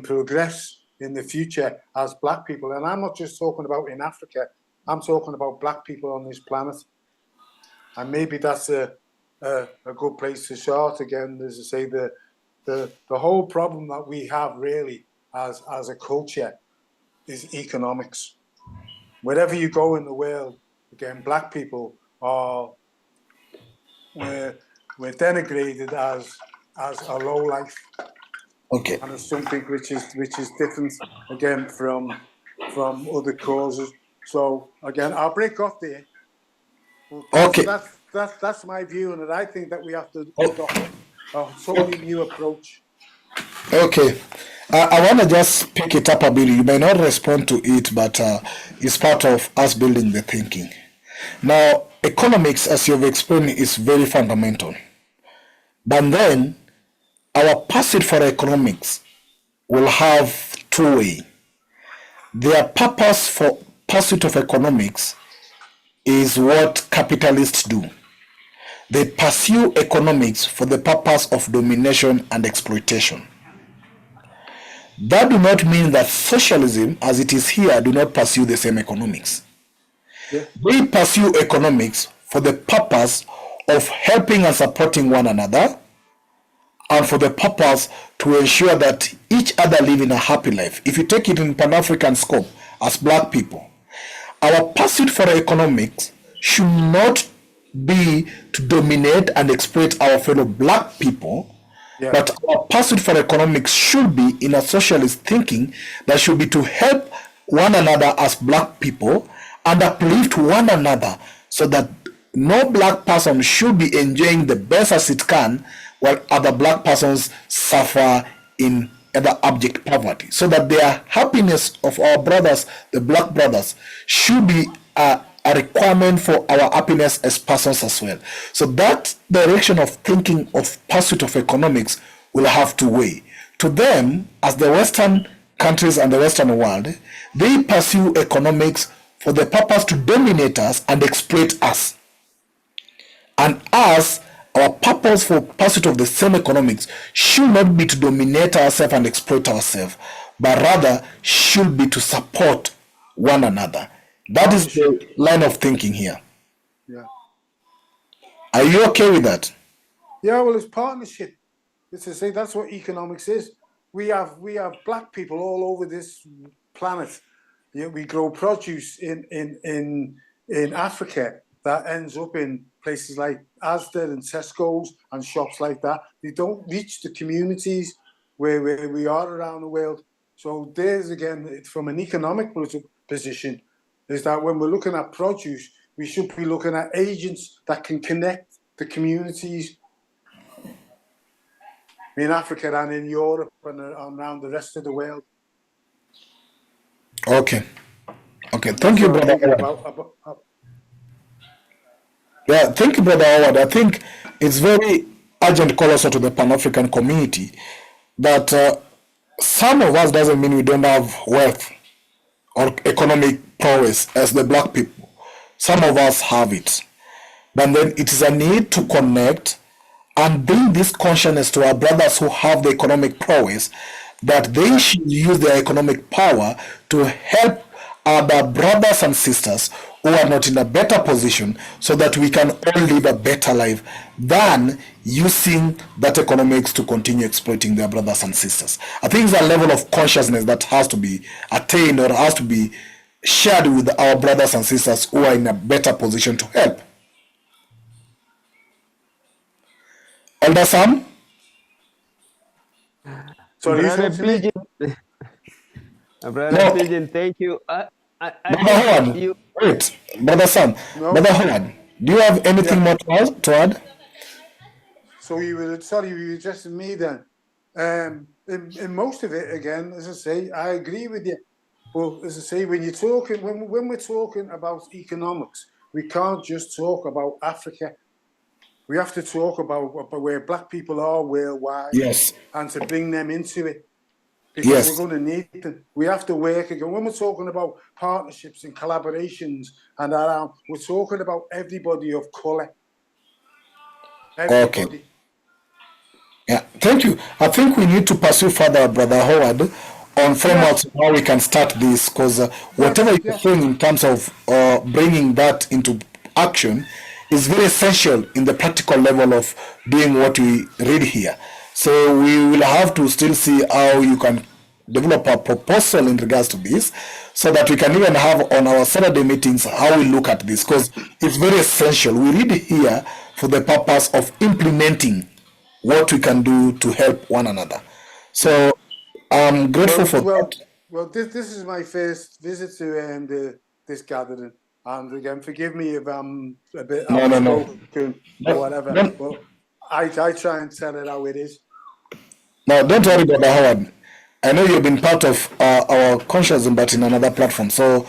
progress in the future as Black people. And I'm not just talking about in Africa, I'm talking about Black people on this planet. And maybe that's a good place to start again. As I say, the whole problem that we have really as a culture is economics. Wherever you go in the world, again, black people are we're denigrated as a low life. Okay. And it's something which is different again from other causes. So again, I'll break off there. Okay. That's my view, and I think that we have to adopt a totally new approach. Okay. I want to just pick it up a bit. You may not respond to it, but it's part of us building the thinking. Now, economics, as you've explained, is very fundamental. But then, our pursuit for economics will have two ways. Their purpose for pursuit of economics is what capitalists do. They pursue economics for the purpose of domination and exploitation. That do not mean that socialism, as it is here, do not pursue the same economics. Yeah. They pursue economics for the purpose of helping and supporting one another, and for the purpose to ensure that each other live in a happy life. If you take it in Pan-African scope, as black people, our pursuit for economics should not be to dominate and exploit our fellow black people, Yeah. but our pursuit for economics should be in a socialist thinking that should be to help one another as black people and uplift one another so that no black person should be enjoying the best as it can while other black persons suffer in the abject poverty. So that their happiness of our brothers, the black brothers, should be a requirement for our happiness as persons as well. So that direction of thinking of pursuit of economics will have to weigh. To them, as the Western countries and the Western world, they pursue economics for the purpose to dominate us and exploit us. And us, our purpose for pursuit of the same economics should not be to dominate ourselves and exploit ourselves, but rather should be to support one another. That is the line of thinking here. Yeah. Are you okay with that? Yeah, well, it's partnership. It's to say that's what economics is. We have black people all over this planet. Yeah, we grow produce in Africa that ends up in places like Asda and Tesco's and shops like that. They don't reach the communities where we are around the world. So there's, again, from an economic position, is that when we're looking at produce, we should be looking at agents that can connect the communities in Africa and in Europe and around the rest of the world. Okay. Okay. Thank you, Brother Howard. Yeah, thank you, Brother Howard. I think it's very urgent call also to the Pan-African community that some of us doesn't mean we don't have wealth or economic prowess as the black people. Some of us have it. But then it is a need to connect and bring this consciousness to our brothers who have the economic prowess that they should use their economic power to help other brothers and sisters who are not in a better position so that we can all live a better life than using that economics to continue exploiting their brothers and sisters. I think it's a level of consciousness that has to be attained or has to be shared with our brothers and sisters who are in a better position to help. Elder Sam? So Brother Pigeon, Brother Pigeon, thank you. Brother Howard, wait, Brother Sam. No. Brother Howard, do you have anything more to add? So you were addressing me then. In most of it, again, as I say, I agree with you. But as I say, when we're talking about economics, we can't just talk about Africa. We have to talk about where black people are worldwide. Yes. And to bring them into it. Because Yes. we're going to need them. We have to work again. When we're talking about partnerships and collaborations and that, we're talking about everybody of colour. Everybody. Okay. Yeah, thank you. I think we need to pursue further, Brother Howard, on frameworks how we can start this, because whatever you're saying in terms of bringing that into action is very essential in the practical level of doing what we read here. So we will have to still see how you can develop a proposal in regards to this, so that we can even have on our Saturday meetings how we look at this, because it's very essential. We read here for the purpose of implementing what we can do to help one another. So I'm grateful for that. Well, this is my first visit to this gathering, and again, forgive me if I'm a bit outspoken or whatever. But I try and tell it how it is. Now, don't worry, Brother Howard. I know you've been part of our Consciousness, but in another platform. So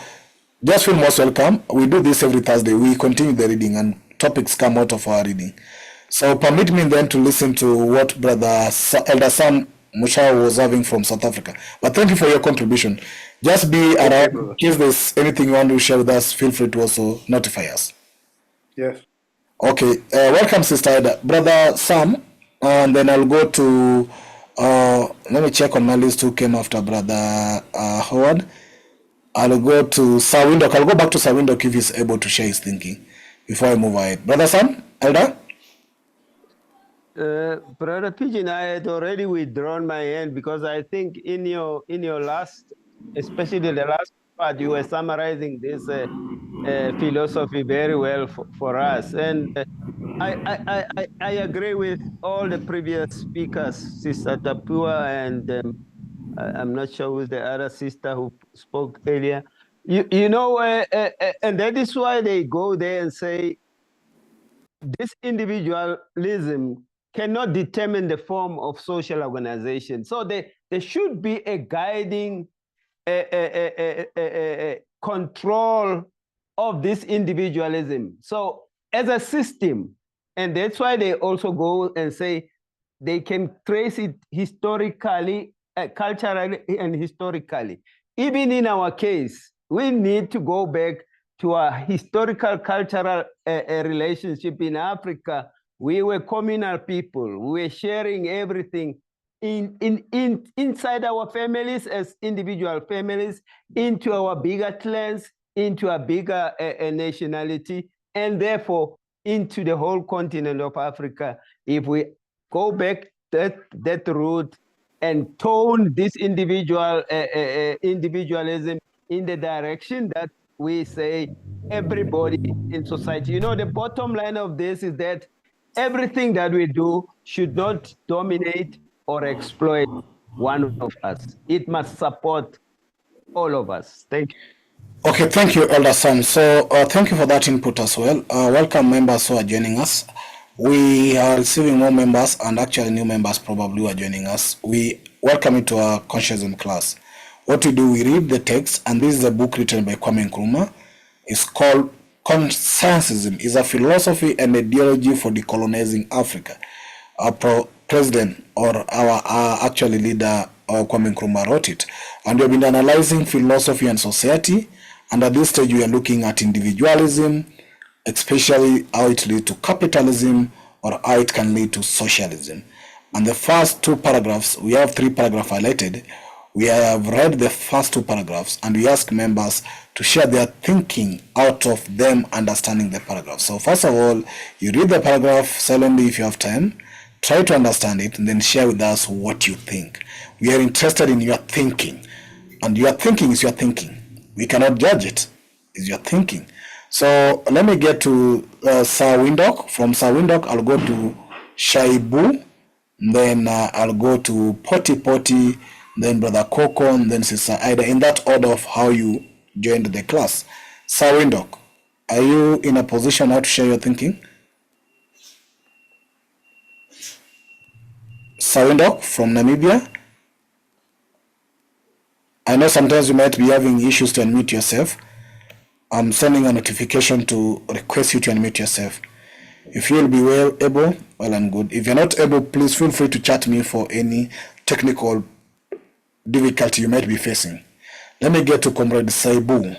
just feel most welcome. We do this every Thursday. We continue the reading, and topics come out of our reading. So permit me then to listen to what Brother Elder Sam Musha was having from South Africa. But thank you for your contribution. Just be around. In case there's anything you want to share with us, feel free to also notify us. Yes. Okay. Welcome, Sister Ida. Brother Sam, and then I'll go to, let me check on my list who came after Brother Howard. I'll go to Sir Windhoek. I'll go back to Sir Windhoek if he's able to share his thinking before I move ahead. Brother Sam, Elder? Brother Pigeon, I had already withdrawn my hand, because I think in your last, especially the last part, you were summarizing this philosophy very well for us. And I agree with all the previous speakers, Sister Tapua, and I'm not sure who's the other sister who spoke earlier. You know, and that is why they go there and say this individualism cannot determine the form of social organization. So there should be a guiding control of this individualism. So as a system, and that's why they also go and say they can trace it historically, culturally, and historically. Even in our case, we need to go back to a historical cultural relationship in Africa. We were communal people. We were sharing everything inside our families as individual families, into our bigger clans, into a bigger nationality, and therefore into the whole continent of Africa. If we go back that route and tone this individualism in the direction that we say everybody in society. You know, the bottom line of this is that everything that we do should not dominate or exploit one of us. It must support all of us. Thank you. Okay, thank you, Elder Sam. So thank you for that input as well. Welcome members who are joining us. We are receiving more members, and actually new members probably who are joining us. We welcome you to our Consciousness class. What we do, we read the text, and this is a book written by Kwame Nkrumah. It's called Socialism. It's a philosophy and ideology for decolonizing Africa. Our president, or our actually leader, Kwame Nkrumah, wrote it. And we've been analyzing philosophy and society. And at this stage, we are looking at individualism, especially how it leads to capitalism or how it can lead to socialism. And the first two paragraphs, we have 3 paragraphs highlighted. We have read the first 2 paragraphs, and we ask members to share their thinking out of them understanding the paragraph. So first of all, you read the paragraph silently if you have time, try to understand it, and then share with us what you think. We are interested in your thinking, and your thinking is your thinking. We cannot judge it. It's your thinking. So let me get to Sir Windhoek. From Sir Windhoek, I'll go to Shaibu, then I'll go to Poti, then Brother Coco, and then Sister Ida, in that order of how you joined the class. Sir Windhoek, are you in a position now to share your thinking? Sir Windhoek from Namibia. I know sometimes you might be having issues to unmute yourself. I'm sending a notification to request you to unmute yourself. If you'll be able, well and good. If you're not able, please feel free to chat me for any technical difficulty you might be facing. Let me get to Comrade Saibu.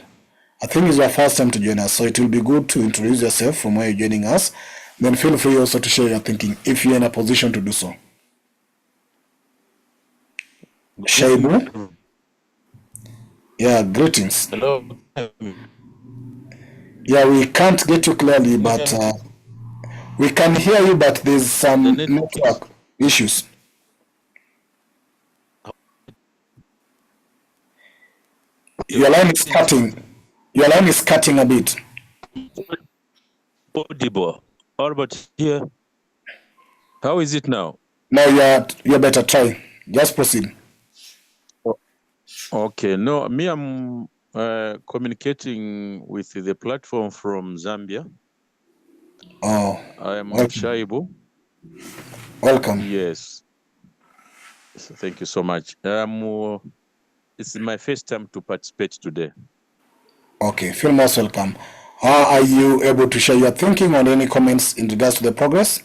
I think it's your first time to join us, so it will be good to introduce yourself from where you're joining us. Then feel free also to share your thinking if you're in a position to do so. Shaibu? Yeah, greetings. Hello. Yeah, we can't get you clearly, but We can hear you, but there's some The network is network issues. Your line is cutting. Your line is cutting a bit. audible. How about here? How is it now? Now you're better. Try. Just proceed. Okay. No, me, I'm communicating with the platform from Zambia. Oh, I am welcome. Shaibu. Welcome. Yes. So thank you so much. It's my first time to participate today. Okay, feel most welcome. Are you able to share your thinking on any comments in regards to the progress?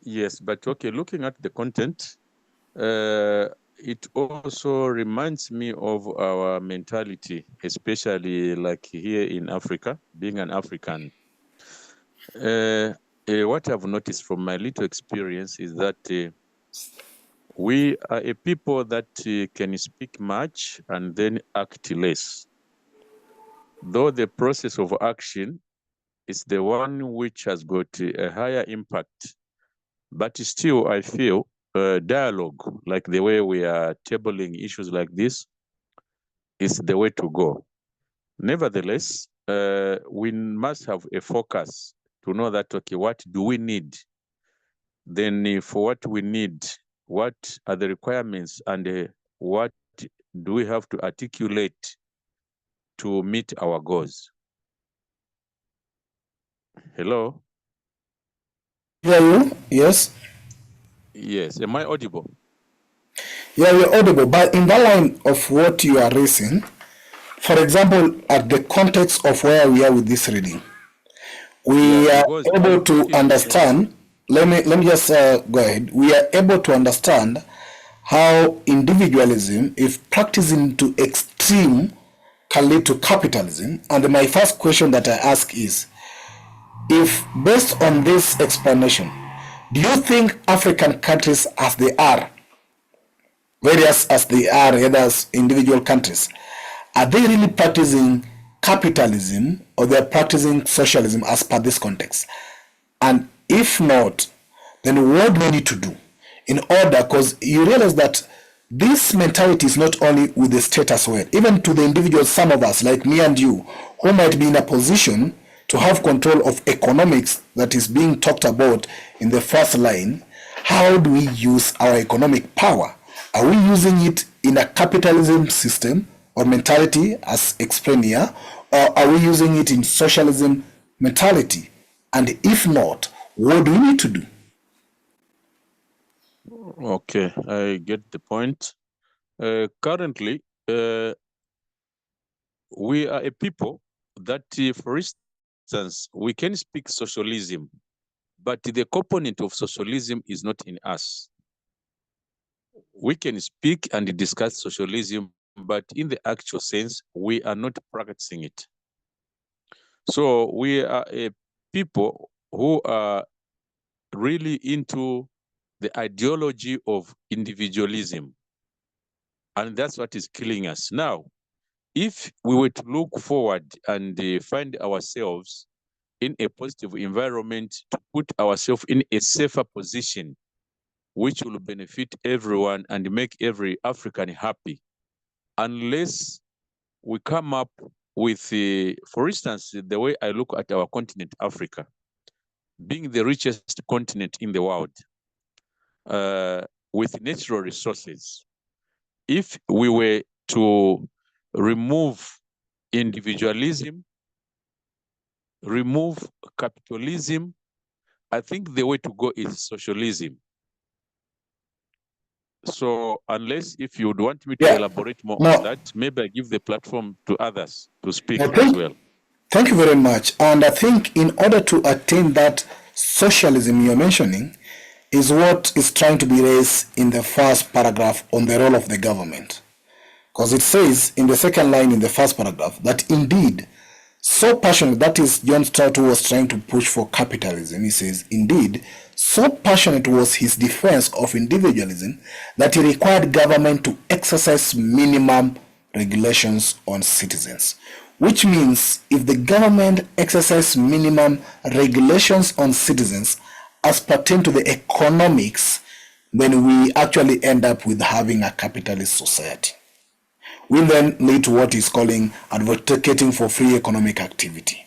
Yes, but okay, looking at the content, it also reminds me of our mentality, especially like here in Africa, being an African. What I've noticed from my little experience is that we are a people that can speak much and then act less. Though the process of action is the one which has got a higher impact, but still I feel dialogue, like the way we are tabling issues like this, is the way to go. Nevertheless, we must have a focus to know that, okay, what do we need? Then for what we need, what are the requirements, and what do we have to articulate to meet our goals? Hello? Hear you? Yes. Yes, am I audible? Yeah, you're audible. But in that line of what you are raising, for example, at the context of where we are with this reading, we Yeah, are because able I'm to talking, understand. Let me just go ahead. We are able to understand how individualism, if practiced to extreme, can lead to capitalism. And my first question that I ask is, if based on this explanation, do you think African countries as they are, various as they are, either as individual countries, are they really practicing capitalism or they're practicing socialism as per this context? And if not, then what do we need to do in order, because you realize that this mentality is not only with the state as well, even to the individuals, some of us like me and you, who might be in a position to have control of economics that is being talked about in the first line. How do we use our economic power? Are we using it in a capitalism system or mentality as explained here, or are we using it in socialism mentality? And if not, what do we need to do? okay, I get the point. Currently, we are a people that, for instance, we can speak socialism, but the component of socialism is not in us. We can speak and discuss socialism, but in the actual sense, we are not practicing it. So we are a people who are really into the ideology of individualism. And that's what is killing us. Now, if we were to look forward and find ourselves in a positive environment to put ourselves in a safer position, which will benefit everyone and make every African happy, unless we come up with, for instance, the way I look at our continent, Africa, being the richest continent in the world, with natural resources. If we were to remove individualism, remove capitalism, I think the way to go is socialism. So unless if you would want me to elaborate more on that, maybe I give the platform to others to speak as well. Thank you very much. And I think in order to attain that socialism you're mentioning is what is trying to be raised in the first paragraph on the role of the government. Because it says in the second line in the first paragraph that indeed, so passionate, that is John Stott who was trying to push for capitalism. He says, indeed, so passionate was his defense of individualism that he required government to exercise minimum regulations on citizens. which means if the government exercises minimum regulations on citizens as pertain to the economics, then we actually end up with having a capitalist society. We then lead to what is calling advocating for free economic activity.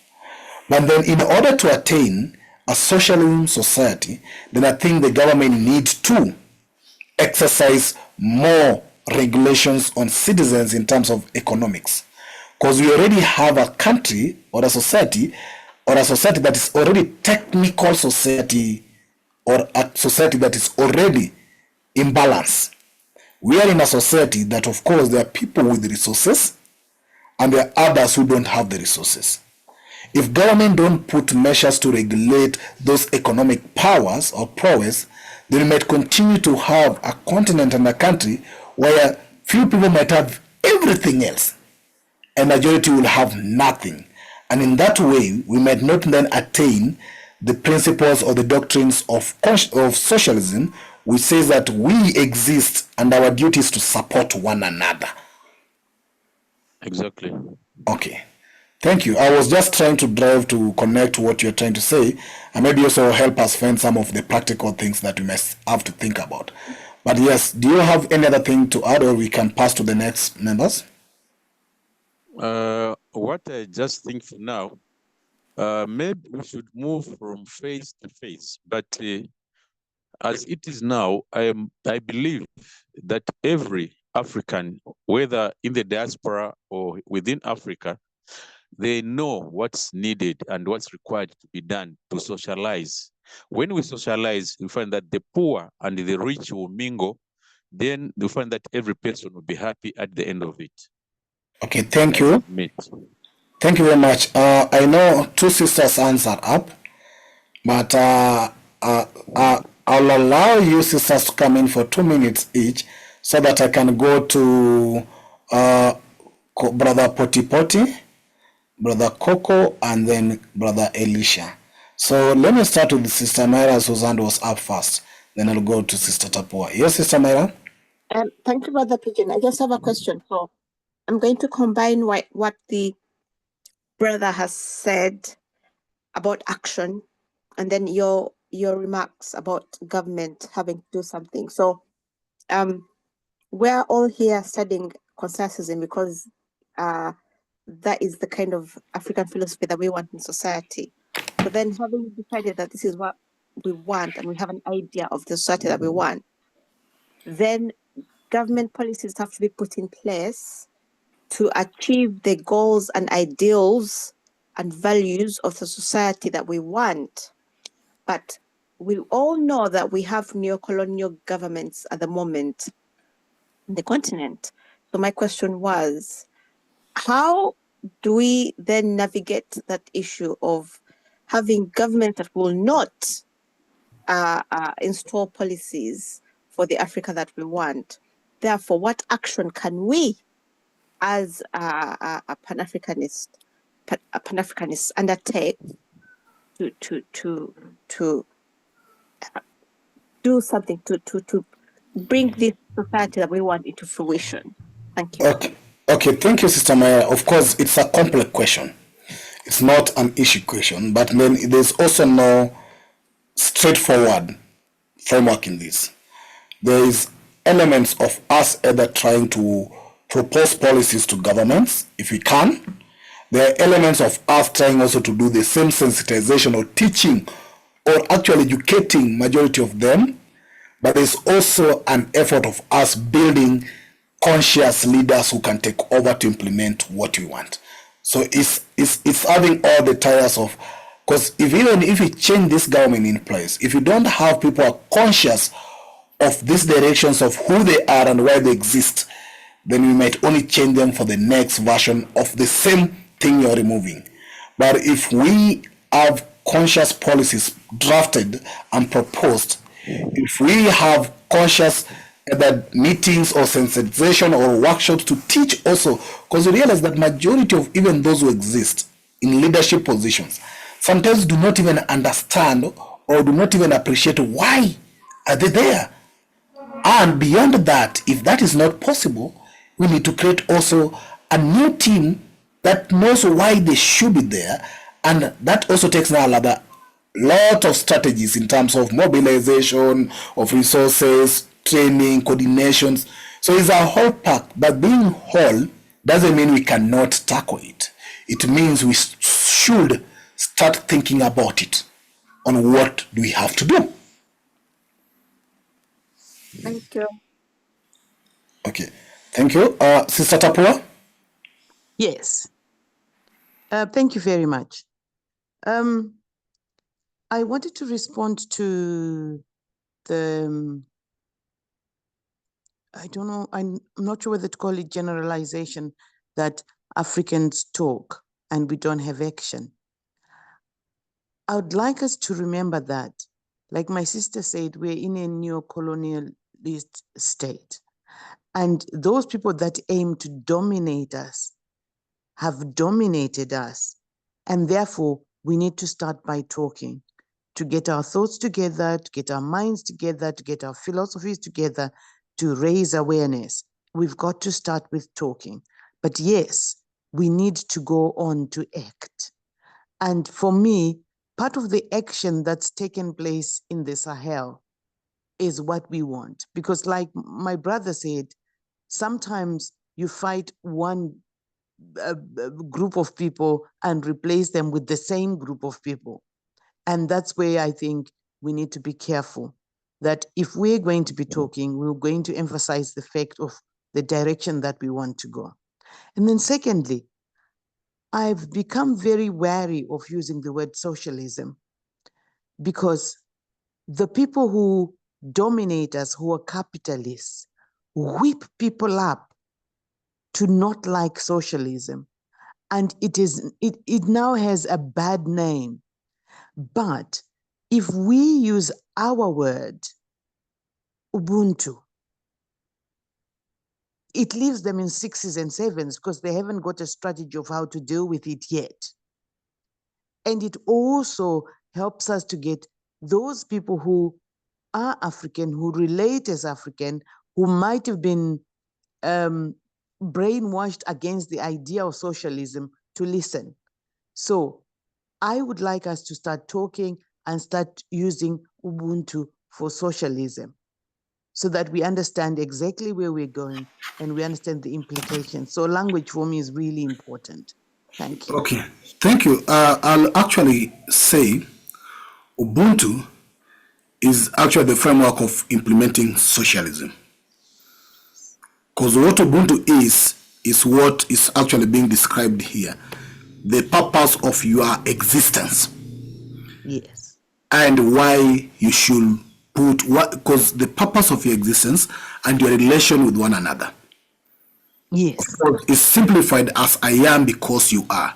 But then in order to attain a socialism society, then I think the government needs to exercise more regulations on citizens in terms of economics. Because we already have a country or a society that is already technical society, or a society that is already in balance. We are in a society that, of course, there are people with resources and there are others who don't have the resources. If government don't put measures to regulate those economic powers or prowess, then we might continue to have a continent and a country where few people might have everything else and majority will have nothing. And in that way, we might not then attain the principles or the doctrines of socialism, which says that we exist and our duty is to support one another. Exactly. Okay. Thank you. I was just trying to drive to connect to what you're trying to say and maybe also help us find some of the practical things that we must have to think about. But yes, do you have any other thing to add, or we can pass to the next members? What I just think for now, maybe we should move from phase to phase. But as it is now, I believe that every African, whether in the diaspora or within Africa, they know what's needed and what's required to be done to socialize. When we socialize, we find that the poor and the rich will mingle. Then we find that every person will be happy at the end of it. Okay, thank you. Thank you very much. I know two sisters' hands are up, but I'll allow you sisters to come in for 2 minutes each so that I can go to Brother Potipoti, Brother Coco, and then Brother Elisha. So let me start with Sister Myra, whose hand was up first. Then I'll go to Sister Tapua. Yes, Sister Myra? Thank you, Brother Pigeon. I just have a question. So I'm going to combine what the brother has said about action and then your remarks about government having to do something. So we're all here studying consensusism because that is the kind of African philosophy that we want in society. But then having decided that this is what we want and we have an idea of the society that we want, then government policies have to be put in place to achieve the goals and ideals and values of the society that we want. But we all know that we have neo-colonial governments at the moment in the continent. So my question was, how do we then navigate that issue of having governments that will not install policies for the Africa that we want? Therefore, what action can we, as a Pan-Africanist, undertake to do something to bring this society that we want into fruition? Thank you. Okay, thank you, Sister Maya. Of course, it's a complex question. It's not an issue question, but then there's also no straightforward framework in this. There is elements of us either trying to propose policies to governments, if we can. There are elements of us trying also to do the same sensitization or teaching or actually educating majority of them. But there's also an effort of us building conscious leaders who can take over to implement what we want. So it's having all the tires of, because even if you change this government in place, if you don't have people who are conscious of these directions of who they are and why they exist, then we might only change them for the next version of the same thing you're removing. But if we have conscious policies drafted and proposed, if we have conscious either meetings or sensitization or workshops to teach also, because you realize that majority of even those who exist in leadership positions sometimes do not even understand or do not even appreciate why are they there. And beyond that, if that is not possible, we need to create also a new team that knows why they should be there, and that also takes now another lot of strategies in terms of mobilization of resources, training, coordinations. So it's a whole pack, but being whole doesn't mean we cannot tackle it. It means we should start thinking about it on what do we have to do. Thank you. Okay, thank you. Sister Tapua? Yes. Thank you very much. I wanted to respond to the, I don't know, I'm not sure whether to call it generalization that Africans talk and we don't have action. I would like us to remember that, like my sister said, we're in a neo-colonialist state. And those people that aim to dominate us have dominated us. And therefore, we need to start by talking, to get our thoughts together, to get our minds together, to get our philosophies together, to raise awareness. We've got to start with talking. But yes, we need to go on to act. And for me, part of the action that's taken place in the Sahel is what we want. Because like my brother said, sometimes you fight one group of people and replace them with the same group of people. And that's where I think we need to be careful that if we're going to be talking, we're going to emphasize the fact of the direction that we want to go. And then secondly, I've become very wary of using the word socialism because the people who dominate us, who are capitalists, whip people up to not like socialism. And it now has a bad name. But if we use our word, Ubuntu, it leaves them in 6s and 7s because they haven't got a strategy of how to deal with it yet. And it also helps us to get those people who are African, who relate as African, who might have been brainwashed against the idea of socialism to listen. So I would like us to start talking and start using Ubuntu for socialism so that we understand exactly where we're going and we understand the implications. So language for me is really important. Thank you. Okay, thank you. I'll actually say Ubuntu is actually the framework of implementing socialism. Because what Ubuntu is what is actually being described here. The purpose of your existence. Yes. And why you should put what, because the purpose of your existence and your relation with one another. Yes. Of course, it's simplified as I am because you are.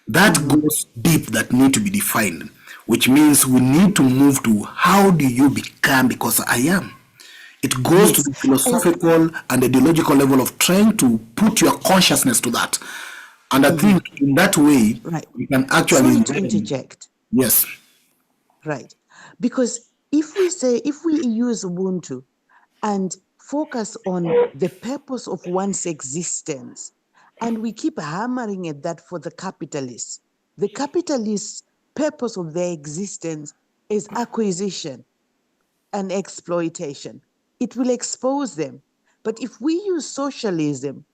That goes deep, that need to be defined, which means we need to move to how do you become because I am. It goes to the philosophical and ideological level of trying to put your consciousness to that. And I think in that way, we can actually... Sorry to interject. Yes. Right. Because if we use Ubuntu and focus on the purpose of one's existence, and we keep hammering at that for the capitalists purpose of their existence is acquisition and exploitation. It will expose them. But if we use socialism,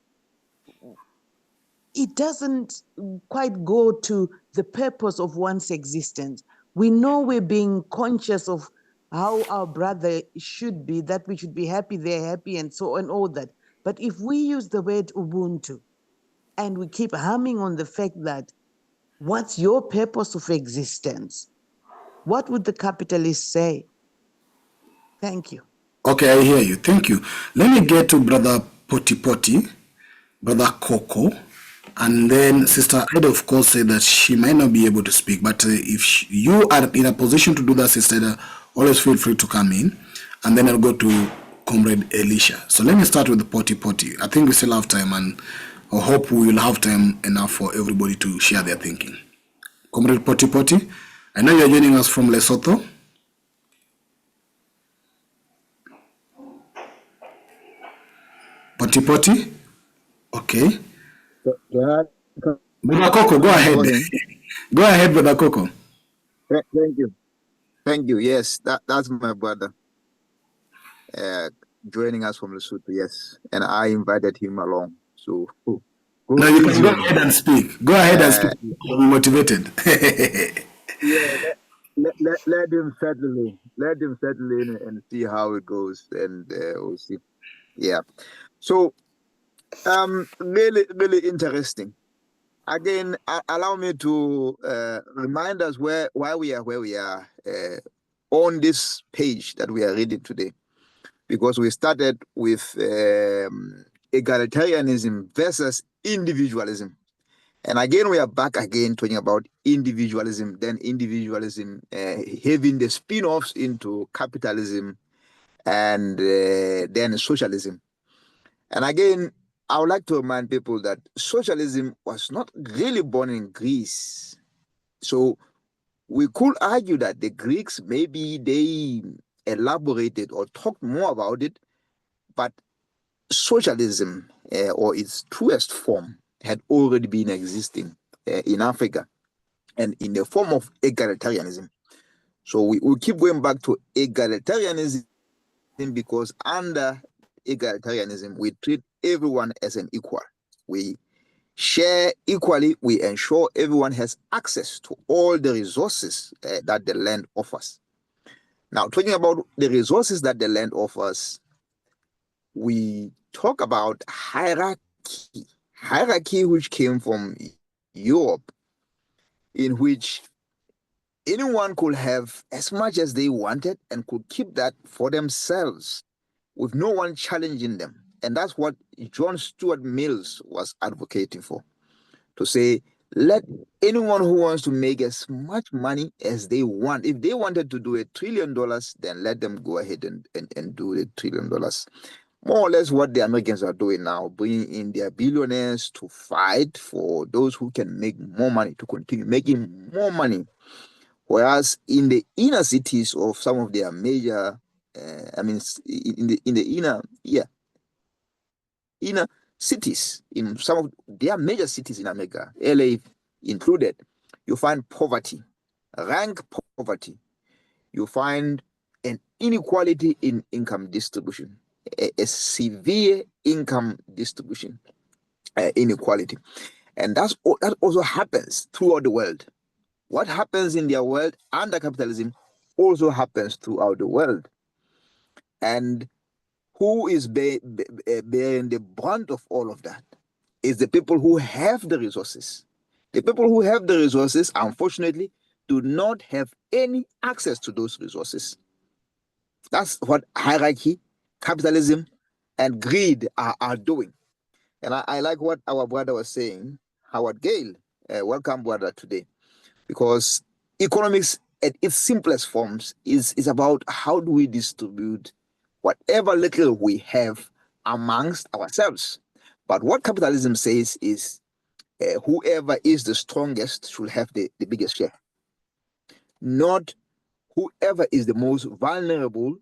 it doesn't quite go to the purpose of one's existence. We know we're being conscious of how our brother should be, that we should be happy, they're happy, and so on, all that. But if we use the word Ubuntu and we keep hammering on the fact that what's your purpose of existence, what would the capitalists say? Thank you. Okay, I hear you. Thank you. Let me get to Brother Poti, Brother Coco, and then Sister Ida, of course, said that she might not be able to speak, but if you are in a position to do that, Sister Ida, always feel free to come in, and then I'll go to Comrade Elisha. So let me start with the Poti. I think we still have time, and I hope we will have time enough for everybody to share their thinking. Comrade Poti, I know you're joining us from Lesotho. Poti? Okay. Brother Coco, go ahead. Go ahead, Brother Coco. Thank you. Thank you. Yes, that's my brother joining us from Lesotho. Yes, and I invited him along. So No, you can go ahead and speak. Go ahead and speak. I'll be motivated. Yeah, let him settle in. Let him settle in and see how it goes, and we'll see. Yeah. So, really interesting. Again, allow me to remind us why we are where we are on this page that we are reading today, because we started with egalitarianism versus individualism. And again, we are back again talking about individualism, then individualism having the spin-offs into capitalism and then socialism. And again, I would like to remind people that socialism was not really born in Greece. So we could argue that the Greeks, maybe they elaborated or talked more about it, but socialism or its truest form had already been existing in Africa and in the form of egalitarianism. So we keep going back to egalitarianism because under egalitarianism, we treat everyone as an equal. We share equally, we ensure everyone has access to all the resources that the land offers. Now, talking about the resources that the land offers, we talk about hierarchy which came from Europe, in which anyone could have as much as they wanted and could keep that for themselves with no one challenging them. And that's what John Stuart Mills was advocating for, to say, let anyone who wants to make as much money as they want, if they wanted to do $1 trillion, then let them go ahead and do $1 trillion. More or less what the Americans are doing now, bringing in their billionaires to fight for those who can make more money, to continue making more money. Whereas in the inner cities of some of their major, in the inner cities, in some of their major cities in America, LA included, you find poverty, rank poverty. You find an inequality in income distribution, a severe income distribution inequality. And that also happens throughout the world. What happens in their world under capitalism also happens throughout the world. And who is bearing the brunt of all of that? Is the people who have the resources. The people who have the resources, unfortunately, do not have any access to those resources. That's what hierarchy, capitalism, and greed are doing. And I like what our brother was saying, Howard Gale. Welcome, brother, today. Because economics at its simplest forms is about how do we distribute whatever little we have amongst ourselves. But what capitalism says is whoever is the strongest should have the biggest share. Not whoever is the most vulnerable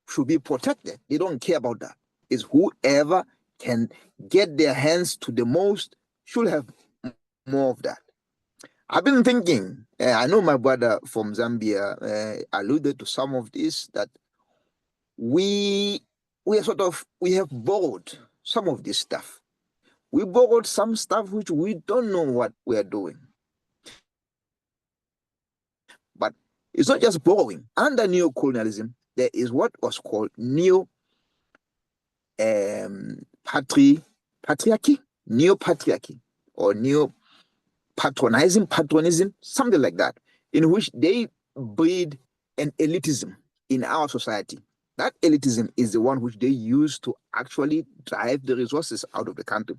should be protected. They don't care about that. It's whoever can get their hands to the most should have more of that. I've been thinking, I know my brother from Zambia alluded to some of this, that we have borrowed some of this stuff. We borrowed some stuff which we don't know what we are doing. But it's not just borrowing. Under neo-colonialism, there is what was called neo-patriarchy, or patronism, something like that, in which they breed an elitism in our society. That elitism is the one which they use to actually drive the resources out of the country.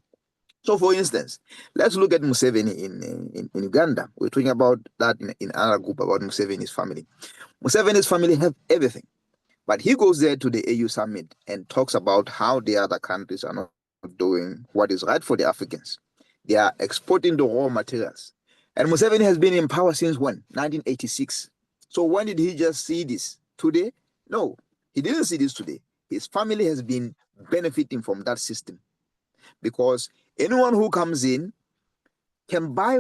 So, for instance, let's look at Museveni in Uganda. We're talking about that in another group about Museveni's family. Museveni's family have everything, but he goes there to the AU summit and talks about how the other countries are not doing what is right for the Africans. They are exporting the raw materials. And Museveni has been in power since when? 1986. So when did he just see this? Today? No, he didn't see this today. His family has been benefiting from that system, because anyone who comes in can buy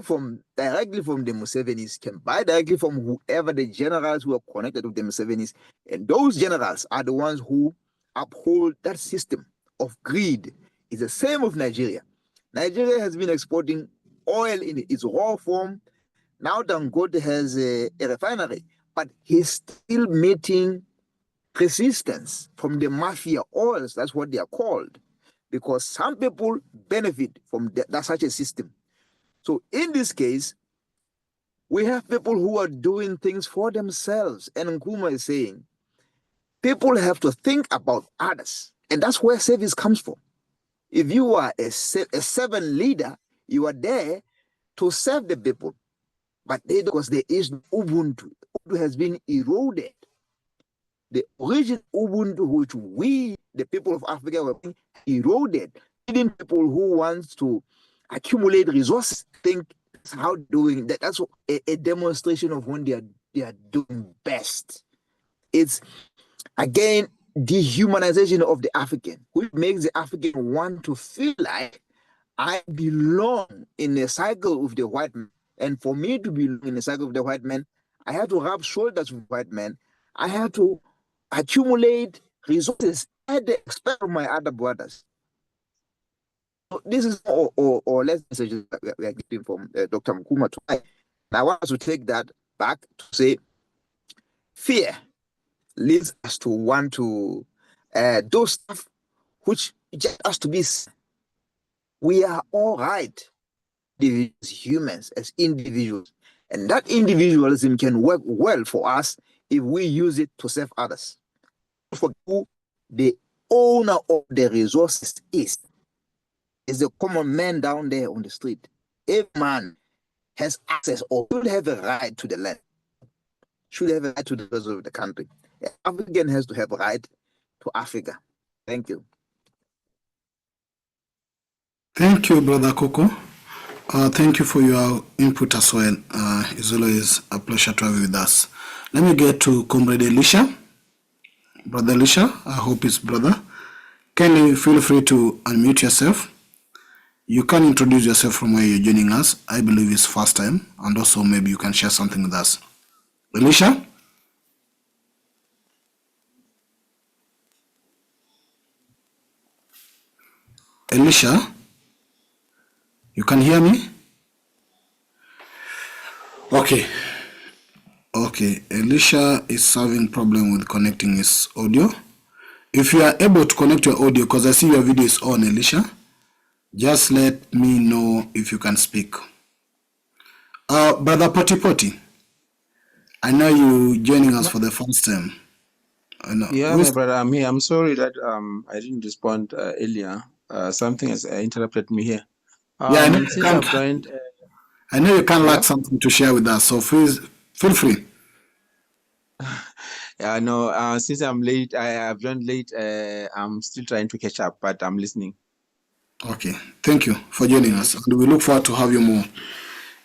directly from the Musevenis, can buy directly from whoever the generals who are connected with the Musevenis. And those generals are the ones who uphold that system of greed. It's the same with Nigeria. Nigeria has been exporting oil in its raw form. Now Dangote has a refinery, but he's still meeting resistance from the mafia oils. That's what they are called, because some people benefit from that such a system. So in this case, we have people who are doing things for themselves. And Nkrumah is saying, people have to think about others. And that's where service comes from. If you are a servant leader, you are there to serve the people. But because there is no Ubuntu. Ubuntu has been eroded. The original Ubuntu, which we, the people of Africa, were being eroded. Even people who want to accumulate resources think that's how doing that. That's a demonstration of when they are doing best. It's again dehumanization of the African, which makes the African want to feel like I belong in a cycle with the white man. And for me to belong in a cycle with the white man, I have to rub shoulders with white men. I have to accumulate resources at the expense of my other brothers. So this is or less messages that we are getting from Dr. Nkrumah tonight. And I want us to take that back to say fear leads us to want to do stuff which just has to be. We are all right as humans, as individuals. And that individualism can work well for us if we use it to serve others. For who the owner of the resources is the common man down there on the street. Every man has access or should have a right to the land, should have a right to the resources of the country. The African has to have a right to Africa. Thank you. Thank you, Brother Coco. Thank you for your input as well. It's always a pleasure to have you with us. Let me get to Comrade Elisha. Brother Elisha, I hope it's brother. Can you feel free to unmute yourself? You can introduce yourself from where you're joining us. I believe it's first time. And also maybe you can share something with us. Elisha? Elisha? You can hear me? Okay. Okay. Elisha is having problem with connecting his audio. If you are able to connect your audio, because I see your video is on, Elisha, just let me know if you can speak. Brother Potty, I know you joining us for the first time. I know. Yeah, my brother, I'm here. I'm sorry that I didn't respond earlier. Something has interrupted me here. Yeah, I know you Since can't. I've joined, I know you can yeah? lack something to share with us, so please feel free. Yeah, no. Since I'm late, I have joined late. I'm still trying to catch up, but I'm listening. Okay, thank you for joining us, and we look forward to have you more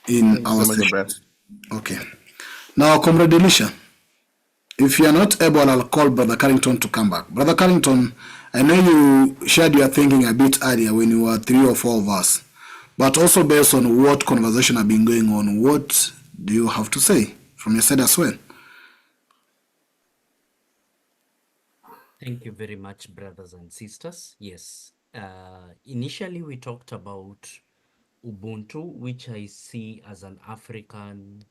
in Thank you our so much, my session. brother. Okay. Now, Comrade Elisha, if you are not able, I'll call Brother Carrington to come back. Brother Carrington, I know you shared your thinking a bit earlier when you were 3 or 4 of us, but also based on what conversation have been going on, what do you have to say from your side as well? Thank you very much, brothers and sisters. Yes, initially we talked about Ubuntu, which I see as an African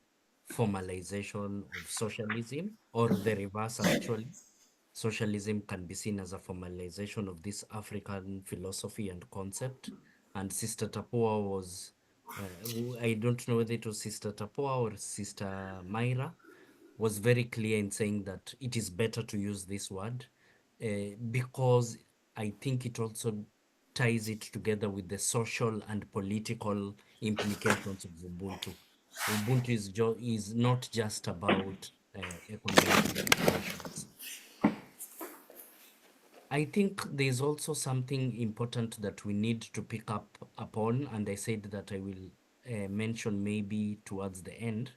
formalization of socialism, or the reverse actually. Socialism can be seen as a formalization of this African philosophy and concept. And Sister Tapua was, I don't know whether it was Sister Tapua or Sister Myra, was very clear in saying that it is better to use this word because I think it also ties it together with the social and political implications of Ubuntu. Ubuntu is not just about economic implications. I think there's also something important that we need to pick up upon, and I said that I will mention maybe towards the end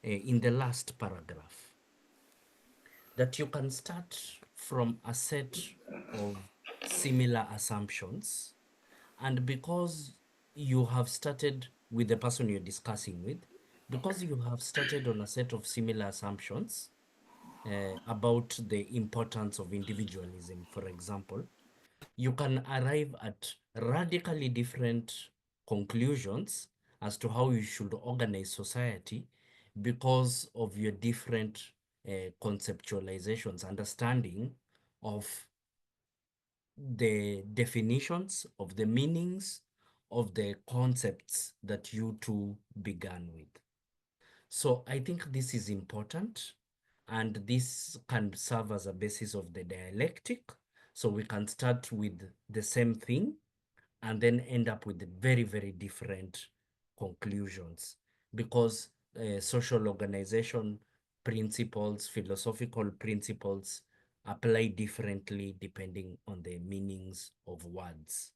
in the last paragraph, that you can start from a set of similar assumptions, and because you have started with the person you're discussing with, because you have started on a set of similar assumptions about the importance of individualism, for example, you can arrive at radically different conclusions as to how you should organize society because of your different conceptualizations, understanding of the definitions, of the meanings, of the concepts that you two began with. So I think this is important, and this can serve as a basis of the dialectic. So we can start with the same thing and then end up with very, very different conclusions, because social organization principles, philosophical principles apply differently depending on the meanings of words.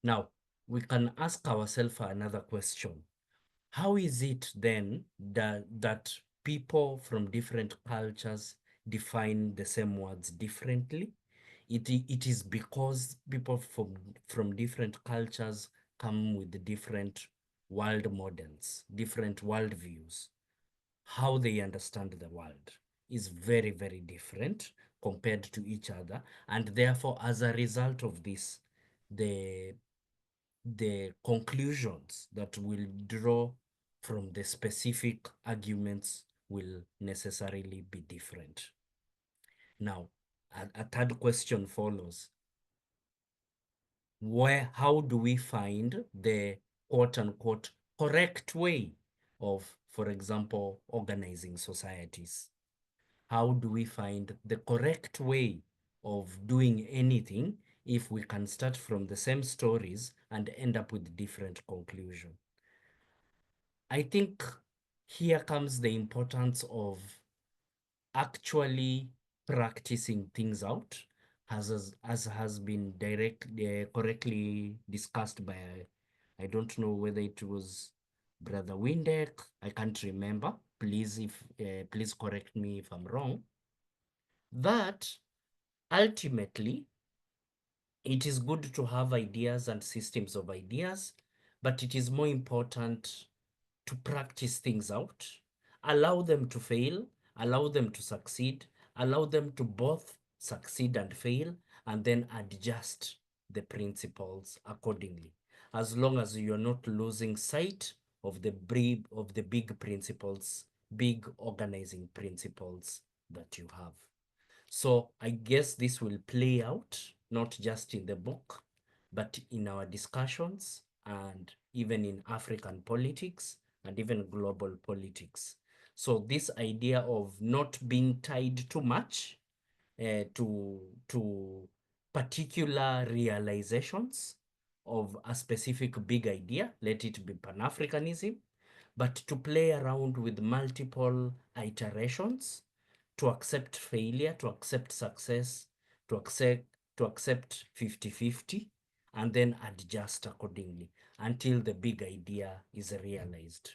Now, we can ask ourselves another question. How is it then that people from different cultures define the same words differently? It is because people from different cultures come with different world models, different world views. How they understand the world is very, very different compared to each other. And therefore, as a result of this, the conclusions that will draw from the specific arguments will necessarily be different. Now, a third question follows. How do we find the quote unquote correct way of, for example, organizing societies? How do we find the correct way of doing anything if we can start from the same stories and end up with different conclusion? I think here comes the importance of actually practicing things out, as has been correctly discussed by, I don't know whether it was Brother Windeck, I can't remember. Please, please correct me if I'm wrong. That ultimately, it is good to have ideas and systems of ideas, but it is more important to practice things out, allow them to fail, allow them to succeed, allow them to both succeed and fail, and then adjust the principles accordingly, as long as you're not losing sight of the big principles, big organizing principles that you have. So I guess this will play out not just in the book, but in our discussions and even in African politics and even global politics. So this idea of not being tied too much to particular realizations of a specific big idea, let it be Pan-Africanism, but to play around with multiple iterations, to accept failure, to accept success, to accept 50-50, and then adjust accordingly until the big idea is realized.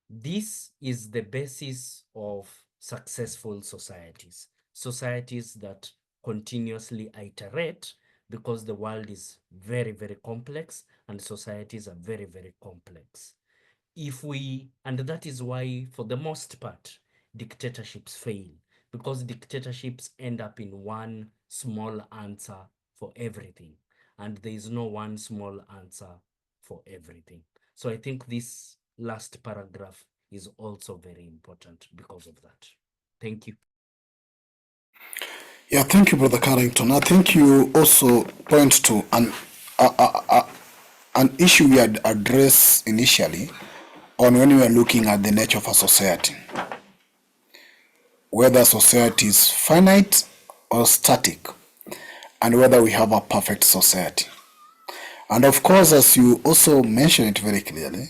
This is the basis of successful societies, societies that continuously iterate, because the world is very, very complex and societies are very, very complex. And that is why, for the most part, dictatorships fail, because dictatorships end up in one small answer for everything, and there is no one small answer for everything. So I think this last paragraph is also very important because of that. Thank you. Yeah, thank you, Brother Carrington. I think you also point to an issue we had addressed initially on when we were looking at the nature of a society, whether society is finite or static, and whether we have a perfect society. And of course, as you also mentioned it very clearly,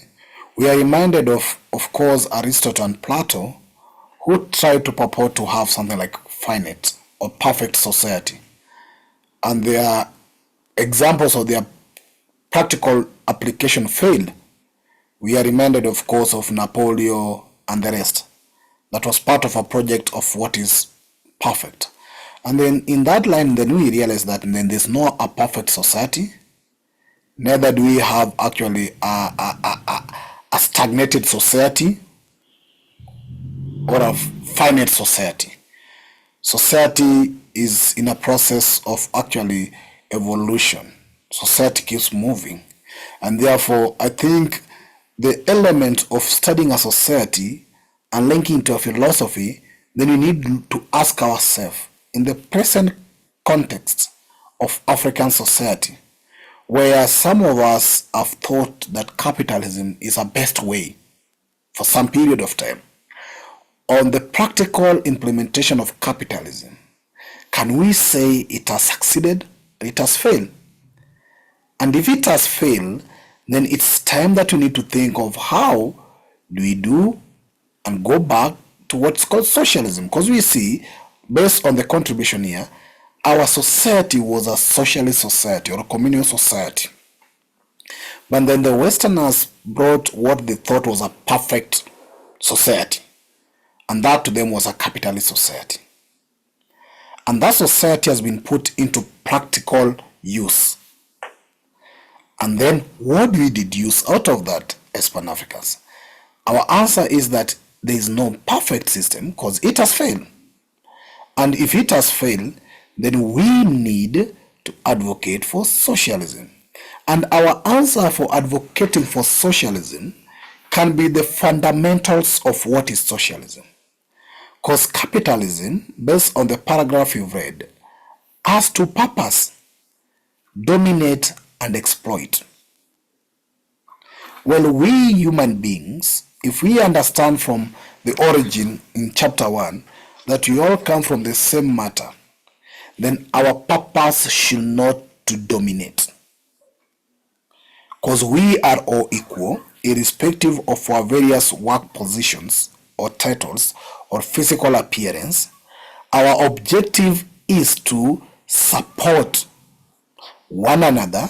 we are reminded of course, Aristotle and Plato, who tried to purport to have something like finite or perfect society. And their examples of their practical application failed. We are reminded, of course, of Napoleon and the rest. That was part of a project of what is perfect. And then in that line, then we realize that then there's no a perfect society, neither do we have actually a stagnated society or a finite society. Society is in a process of actually evolution. Society keeps moving. And therefore, I think the element of studying a society and linking to a philosophy, then we need to ask ourselves, in the present context of African society, where some of us have thought that capitalism is a best way for some period of time, on the practical implementation of capitalism, can we say it has succeeded or it has failed? And if it has failed, then it's time that we need to think of how do we do and go back to what's called socialism. Because we see, based on the contribution here, our society was a socialist society or a communal society. But then the Westerners brought what they thought was a perfect society. And that to them was a capitalist society. And that society has been put into practical use. And then what do we deduce out of that as Pan-Africans? Our answer is that there is no perfect system because it has failed. And if it has failed, then we need to advocate for socialism. And our answer for advocating for socialism can be the fundamentals of what is socialism. Because capitalism, based on the paragraph you've read, has two purposes: dominate and exploit. Well, we human beings, if we understand from the origin in chapter 1 that we all come from the same matter, then our purpose should not to dominate. Because we are all equal, irrespective of our various work positions or titles or physical appearance. Our objective is to support one another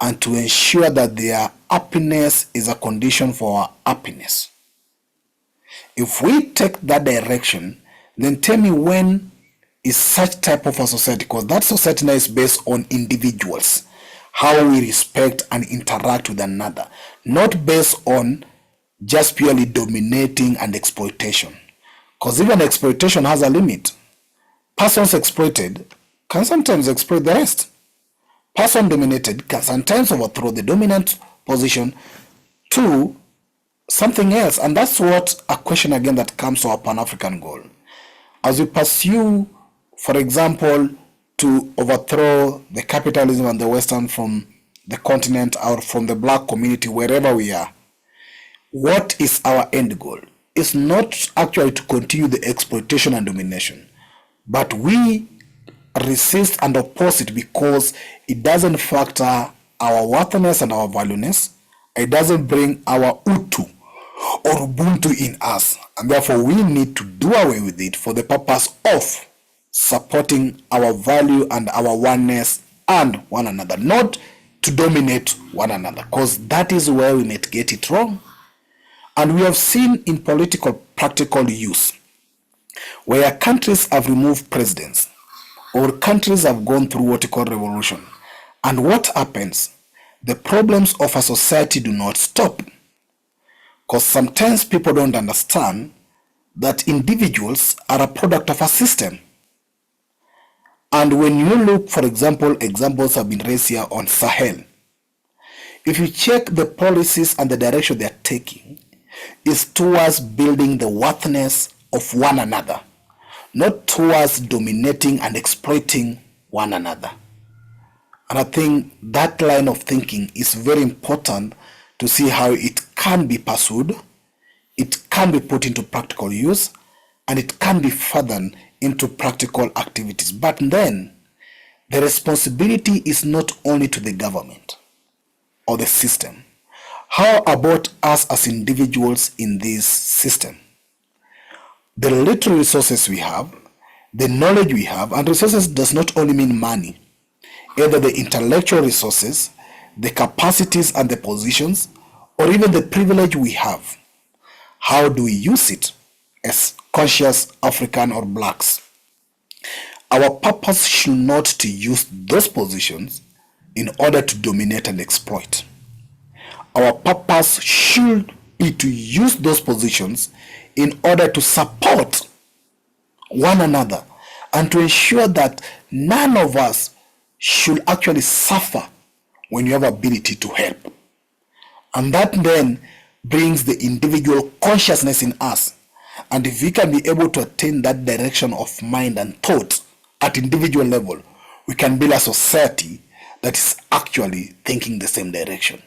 and to ensure that their happiness is a condition for our happiness. If we take that direction, then tell me when is such type of a society, because that society now is based on individuals, how we respect and interact with another, not based on just purely dominating and exploitation. Because even exploitation has a limit. Persons exploited can sometimes exploit the rest. Person dominated can sometimes overthrow the dominant position to something else. And that's what a question again that comes to our Pan-African goal. As we pursue, for example, to overthrow the capitalism and the Western from the continent or from the black community, wherever we are, what is our end goal? It's not actually to continue the exploitation and domination, but we resist and oppose it because it doesn't factor our worthiness and our valueness. It doesn't bring our Utu or Ubuntu in us, and therefore we need to do away with it for the purpose of supporting our value and our oneness and one another, not to dominate one another, because that is where we might get it wrong. And we have seen in political practical use where countries have removed presidents or countries have gone through what you call revolution. And what happens? The problems of a society do not stop. Because sometimes people don't understand that individuals are a product of a system. And when you look, for example, examples have been raised here on Sahel. If you check the policies and the direction they are taking, is towards building the worthiness of one another, not towards dominating and exploiting one another. And I think that line of thinking is very important to see how it can be pursued, it can be put into practical use, and it can be furthered into practical activities. But then, the responsibility is not only to the government or the system. How about us as individuals in this system? The little resources we have, the knowledge we have, and resources does not only mean money, either the intellectual resources, the capacities and the positions, or even the privilege we have. How do we use it as conscious African or blacks? Our purpose should not to use those positions in order to dominate and exploit. Our purpose should be to use those positions in order to support one another and to ensure that none of us should actually suffer when you have ability to help. And that then brings the individual consciousness in us. And if we can be able to attain that direction of mind and thought at individual level, we can build a society that is actually thinking the same direction.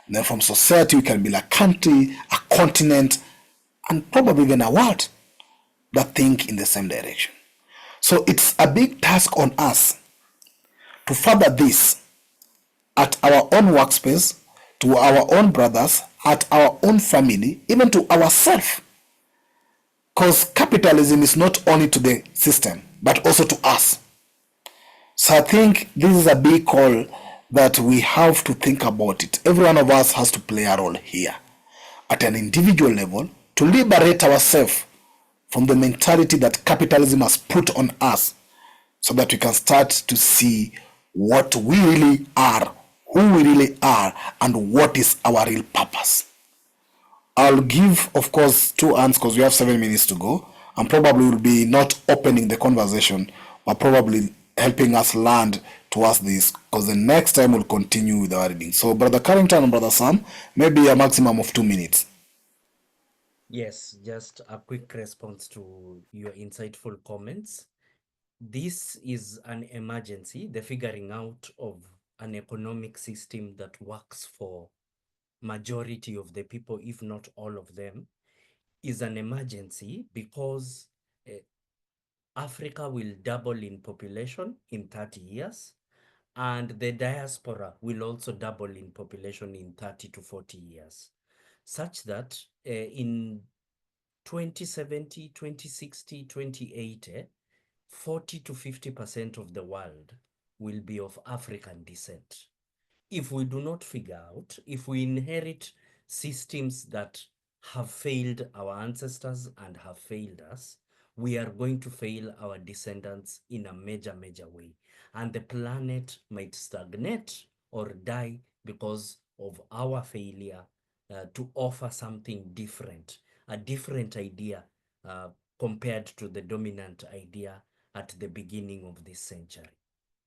And then from society, we can build a country, a continent, and probably even a world that think in the same direction. So it's a big task on us to further this at our own workspace, to our own brothers, at our own family, even to ourselves. Because capitalism is not only to the system, but also to us. So I think this is a big call that we have to think about it. Every one of us has to play a role here at an individual level to liberate ourselves from the mentality that capitalism has put on us, so that we can start to see what we really are, who we really are, and what is our real purpose. I'll give, of course, 2 hands because we have 7 minutes to go, and probably will be not opening the conversation, but probably helping us land towards this, because the next time we'll continue with our reading. So Brother Carrington and Brother Sam, maybe a maximum of 2 minutes. Yes, just a quick response to your insightful comments. This is an emergency, the figuring out of an economic system that works for majority of the people, if not all of them, is an emergency because Africa will double in population in 30 years, and the diaspora will also double in population in 30 to 40 years, such that in 2070, 2060, 2080, 40 to 50% of the world will be of African descent. If we do not figure out, if we inherit systems that have failed our ancestors and have failed us, we are going to fail our descendants in a major, major way. And the planet might stagnate or die because of our failure to offer something different, a different idea compared to the dominant idea at the beginning of this century,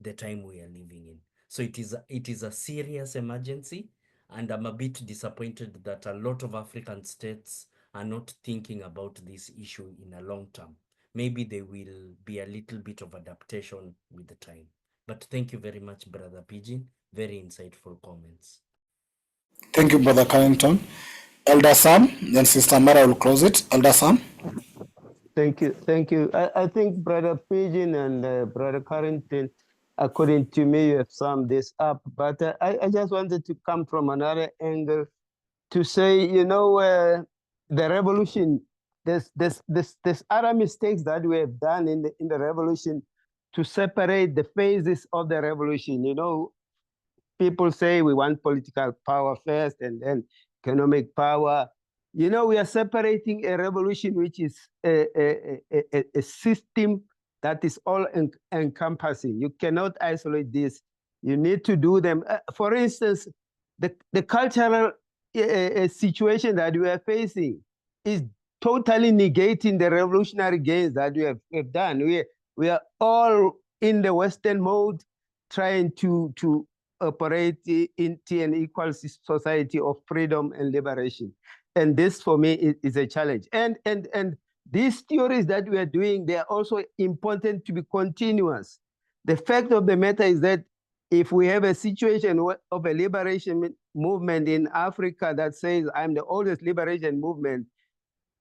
the time we are living in. So it is a serious emergency, and I'm a bit disappointed that a lot of African states are not thinking about this issue in a long term. Maybe there will be a little bit of adaptation with the time. But thank you very much, Brother Pigeon. Very insightful comments. Thank you, Brother Carrington. Elder Sam, then Sister Mara will close it. Elder Sam. Thank you. Thank you. I think Brother Pigeon and Brother Carrington, according to me, you have summed this up. But I just wanted to come from another angle to say, the revolution, there's other mistakes that we have done in the revolution to separate the phases of the revolution. People say we want political power first and then economic power. We are separating a revolution which is a system that is all encompassing. You cannot isolate this. You need to do them. For instance, the cultural situation that we are facing is totally negating the revolutionary gains that we have done. We are all in the Western mode, trying to operate into an equal society of freedom and liberation. And this, for me, is a challenge. And these theories that we are doing, they are also important to be continuous. The fact of the matter is that if we have a situation of a liberation movement in Africa that says, I'm the oldest liberation movement,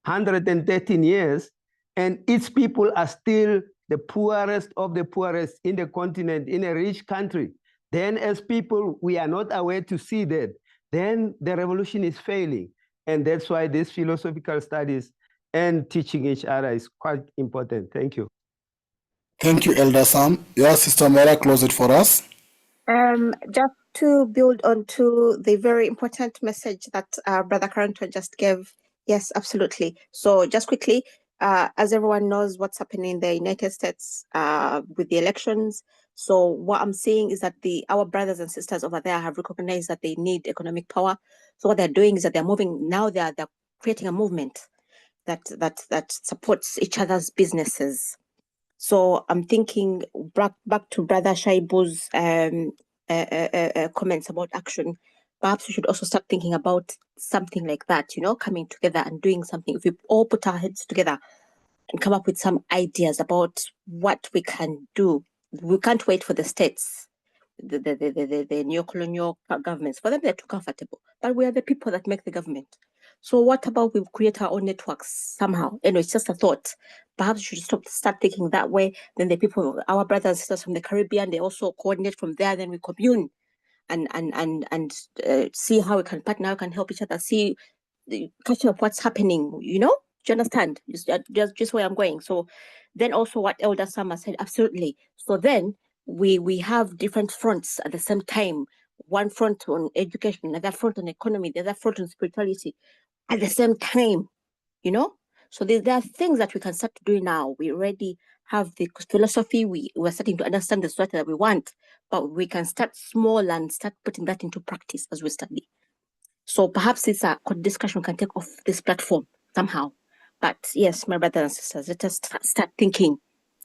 113 years, and its people are still the poorest of the poorest in the continent, in a rich country, then as people, we are not aware to see that, then the revolution is failing. And that's why these philosophical studies and teaching each other is quite important. Thank you. Thank you, Elder Sam. Yeah, Sister Mara, close it for us. Just to build on to the very important message that Brother Carrington just gave. Yes, absolutely. So just quickly, as everyone knows what's happening in the United States with the elections. So what I'm saying is that our brothers and sisters over there have recognized that they need economic power. So what they're doing is that they're moving now. They're creating a movement that supports each other's businesses. So I'm thinking back to Brother Shaibu's comments about action. Perhaps we should also start thinking about something like that, coming together and doing something. If we all put our heads together and come up with some ideas about what we can do. We can't wait for the states, the neo-colonial governments. For them, they're too comfortable. But we are the people that make the government. So what about we create our own networks somehow? Anyway, it's just a thought. Perhaps we should start thinking that way. Then the people, our brothers and sisters from the Caribbean, they also coordinate from there. Then we commune and see how we can partner, how we can help each other, see, catch up what's happening, Do you understand? Just where I'm going. So then also what Elder Sama said, absolutely. So then we have different fronts at the same time. One front on education, another front on economy, the other front on spirituality at the same time, So there are things that we can start doing now. We already have the philosophy. We're starting to understand the society that we want, but we can start small and start putting that into practice as we study. So perhaps it's a discussion can take off this platform somehow. But yes, my brothers and sisters, let us start thinking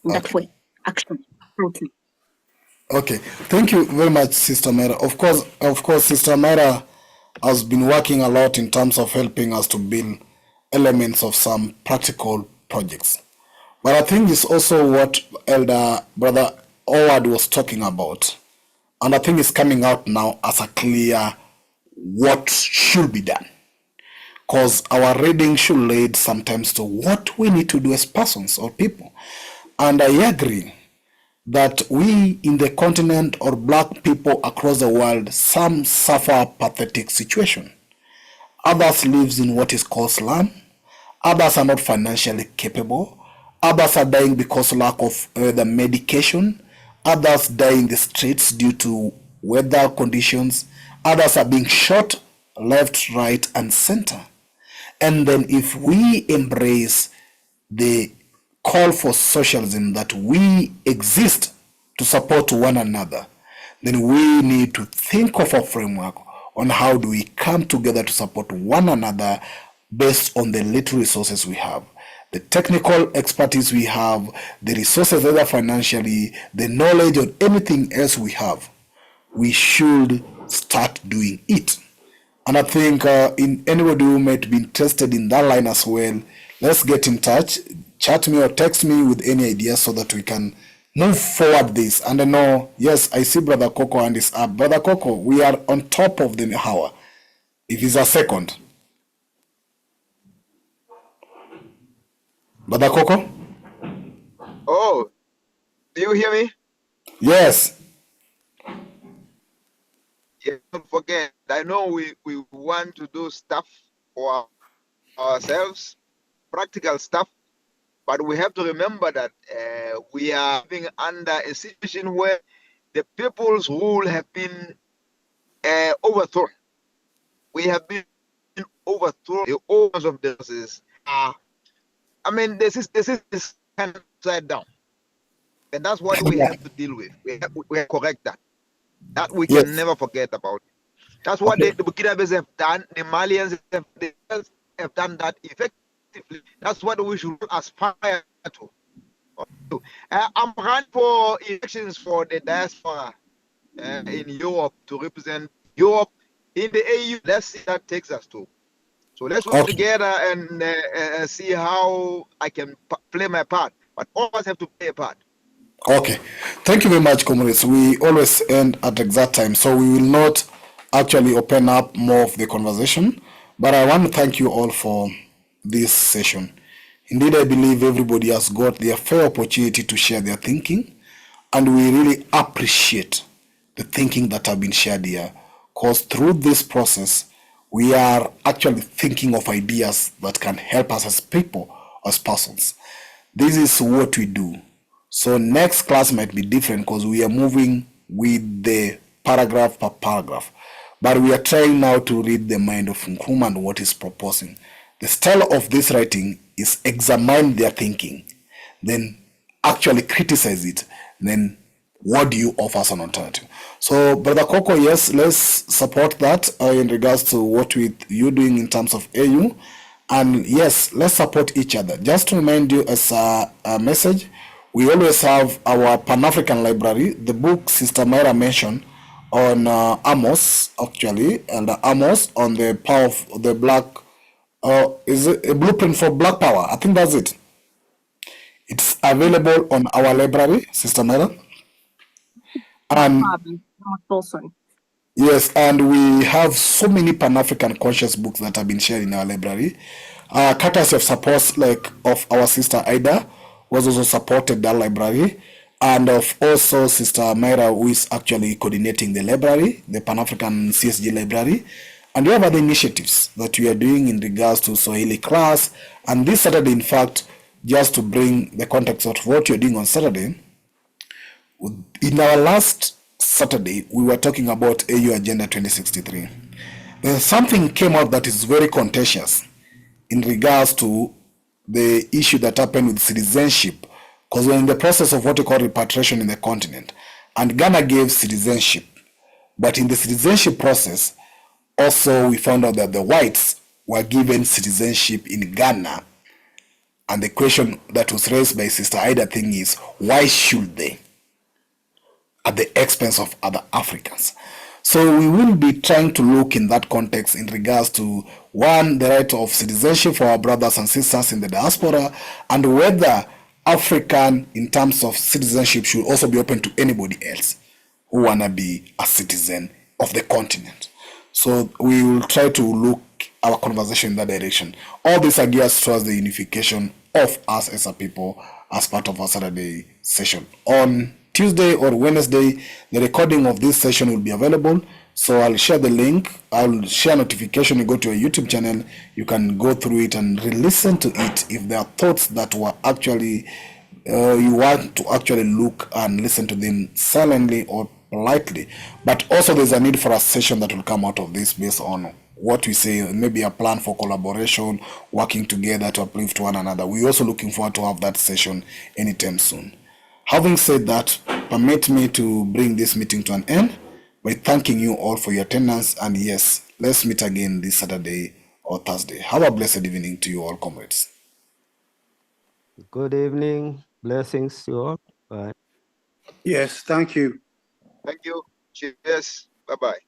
in that way. Action. Thank you. Okay, thank you very much, Sister Mera. Of course, Sister Mera has been working a lot in terms of helping us to build elements of some practical projects. But I think it's also what Elder Brother Howard was talking about. And I think it's coming out now as a clear what should be done. Because our reading should lead sometimes to what we need to do as persons or people. And I agree that we in the continent or black people across the world, some suffer a pathetic situation. Others live in what is called slum. Others are not financially capable. Others are dying because of lack of the medication. Others die in the streets due to weather conditions. Others are being shot left, right, and center. And then if we embrace the call for socialism, that we exist to support one another, then we need to think of a framework on how do we come together to support one another based on the little resources we have, the technical expertise we have, the resources either financially, the knowledge or anything else we have. We should start doing it. And I think in anybody who might be interested in that line as well, let's get in touch, chat me or text me with any ideas so that we can move forward this. And I know, yes, I see Brother Coco and his up. Brother Coco, we are on top of the hour. If it's a second. Brother Coco? Oh, do you hear me? Yes. Yeah, don't forget. I know we want to do stuff for ourselves, practical stuff, but we have to remember that we are living under a situation where the people's rule have been overthrown. We have been overthrown. The owners of the resources are, this is kind of upside down, and that's what we have to deal with. We have to correct that. That we can Yes. never forget about. That's what Okay. the Burkinabes have done. The Malians have done that effectively. That's what we should aspire to. I'm running for elections for the diaspora in Europe to represent Europe in the AU. Let's see that takes us to. So let's work together and see how I can play my part. But all of us have to play a part. Okay. Thank you very much, comrades. We always end at exact time, so we will not actually open up more of the conversation. But I want to thank you all for this session. Indeed, I believe everybody has got their fair opportunity to share their thinking, and we really appreciate the thinking that have been shared here, because through this process, we are actually thinking of ideas that can help us as people, as persons. This is what we do. So next class might be different because we are moving with the paragraph per paragraph. But we are trying now to read the mind of Nkrumah and what he's proposing. The style of this writing is examine their thinking, then actually criticize it, then what do you offer as an alternative? So, Brother Coco, yes, let's support that in regards to what you're doing in terms of AU. And yes, let's support each other. Just to remind you as a message, we always have our Pan-African library, the book Sister Myra mentioned on Amos, actually, and Amos on the power of the black, is it a blueprint for black power? I think that's it. It's available on our library, Sister Myra. And yes, and we have so many Pan-African conscious books that have been shared in our library. Courtesy of support like of our sister Ida was also supported that library, and of also Sister Myra, who is actually coordinating the library, the Pan-African CSG library. And we have other initiatives that we are doing in regards to Swahili class. And this Saturday, in fact, just to bring the context of what you're doing on Saturday, in our last Saturday, we were talking about AU Agenda 2063. Then something came out that is very contentious in regards to the issue that happened with citizenship, because we're in the process of what we call repatriation in the continent. And Ghana gave citizenship. But in the citizenship process, also we found out that the whites were given citizenship in Ghana. And the question that was raised by Sister Ida thing is, why should they? At the expense of other Africans. So we will be trying to look in that context in regards to, one, the right of citizenship for our brothers and sisters in the diaspora, and whether African in terms of citizenship should also be open to anybody else who wanna be a citizen of the continent. So we will try to look our conversation in that direction. All these are geared towards the unification of us as a people as part of our Saturday session. On Tuesday or Wednesday, the recording of this session will be available. So I'll share the link. I'll share notification. You go to a YouTube channel. You can go through it and re-listen to it if there are thoughts that were actually you want to actually look and listen to them silently or politely. But also there's a need for a session that will come out of this based on what we say, maybe a plan for collaboration, working together to uplift one another. We're also looking forward to have that session anytime soon. Having said that, permit me to bring this meeting to an end by thanking you all for your attendance. And yes, let's meet again this Saturday or Thursday. Have a blessed evening to you all, comrades. Good evening. Blessings to you all. Bye. Yes, thank you. Thank you. Cheers. Bye-bye.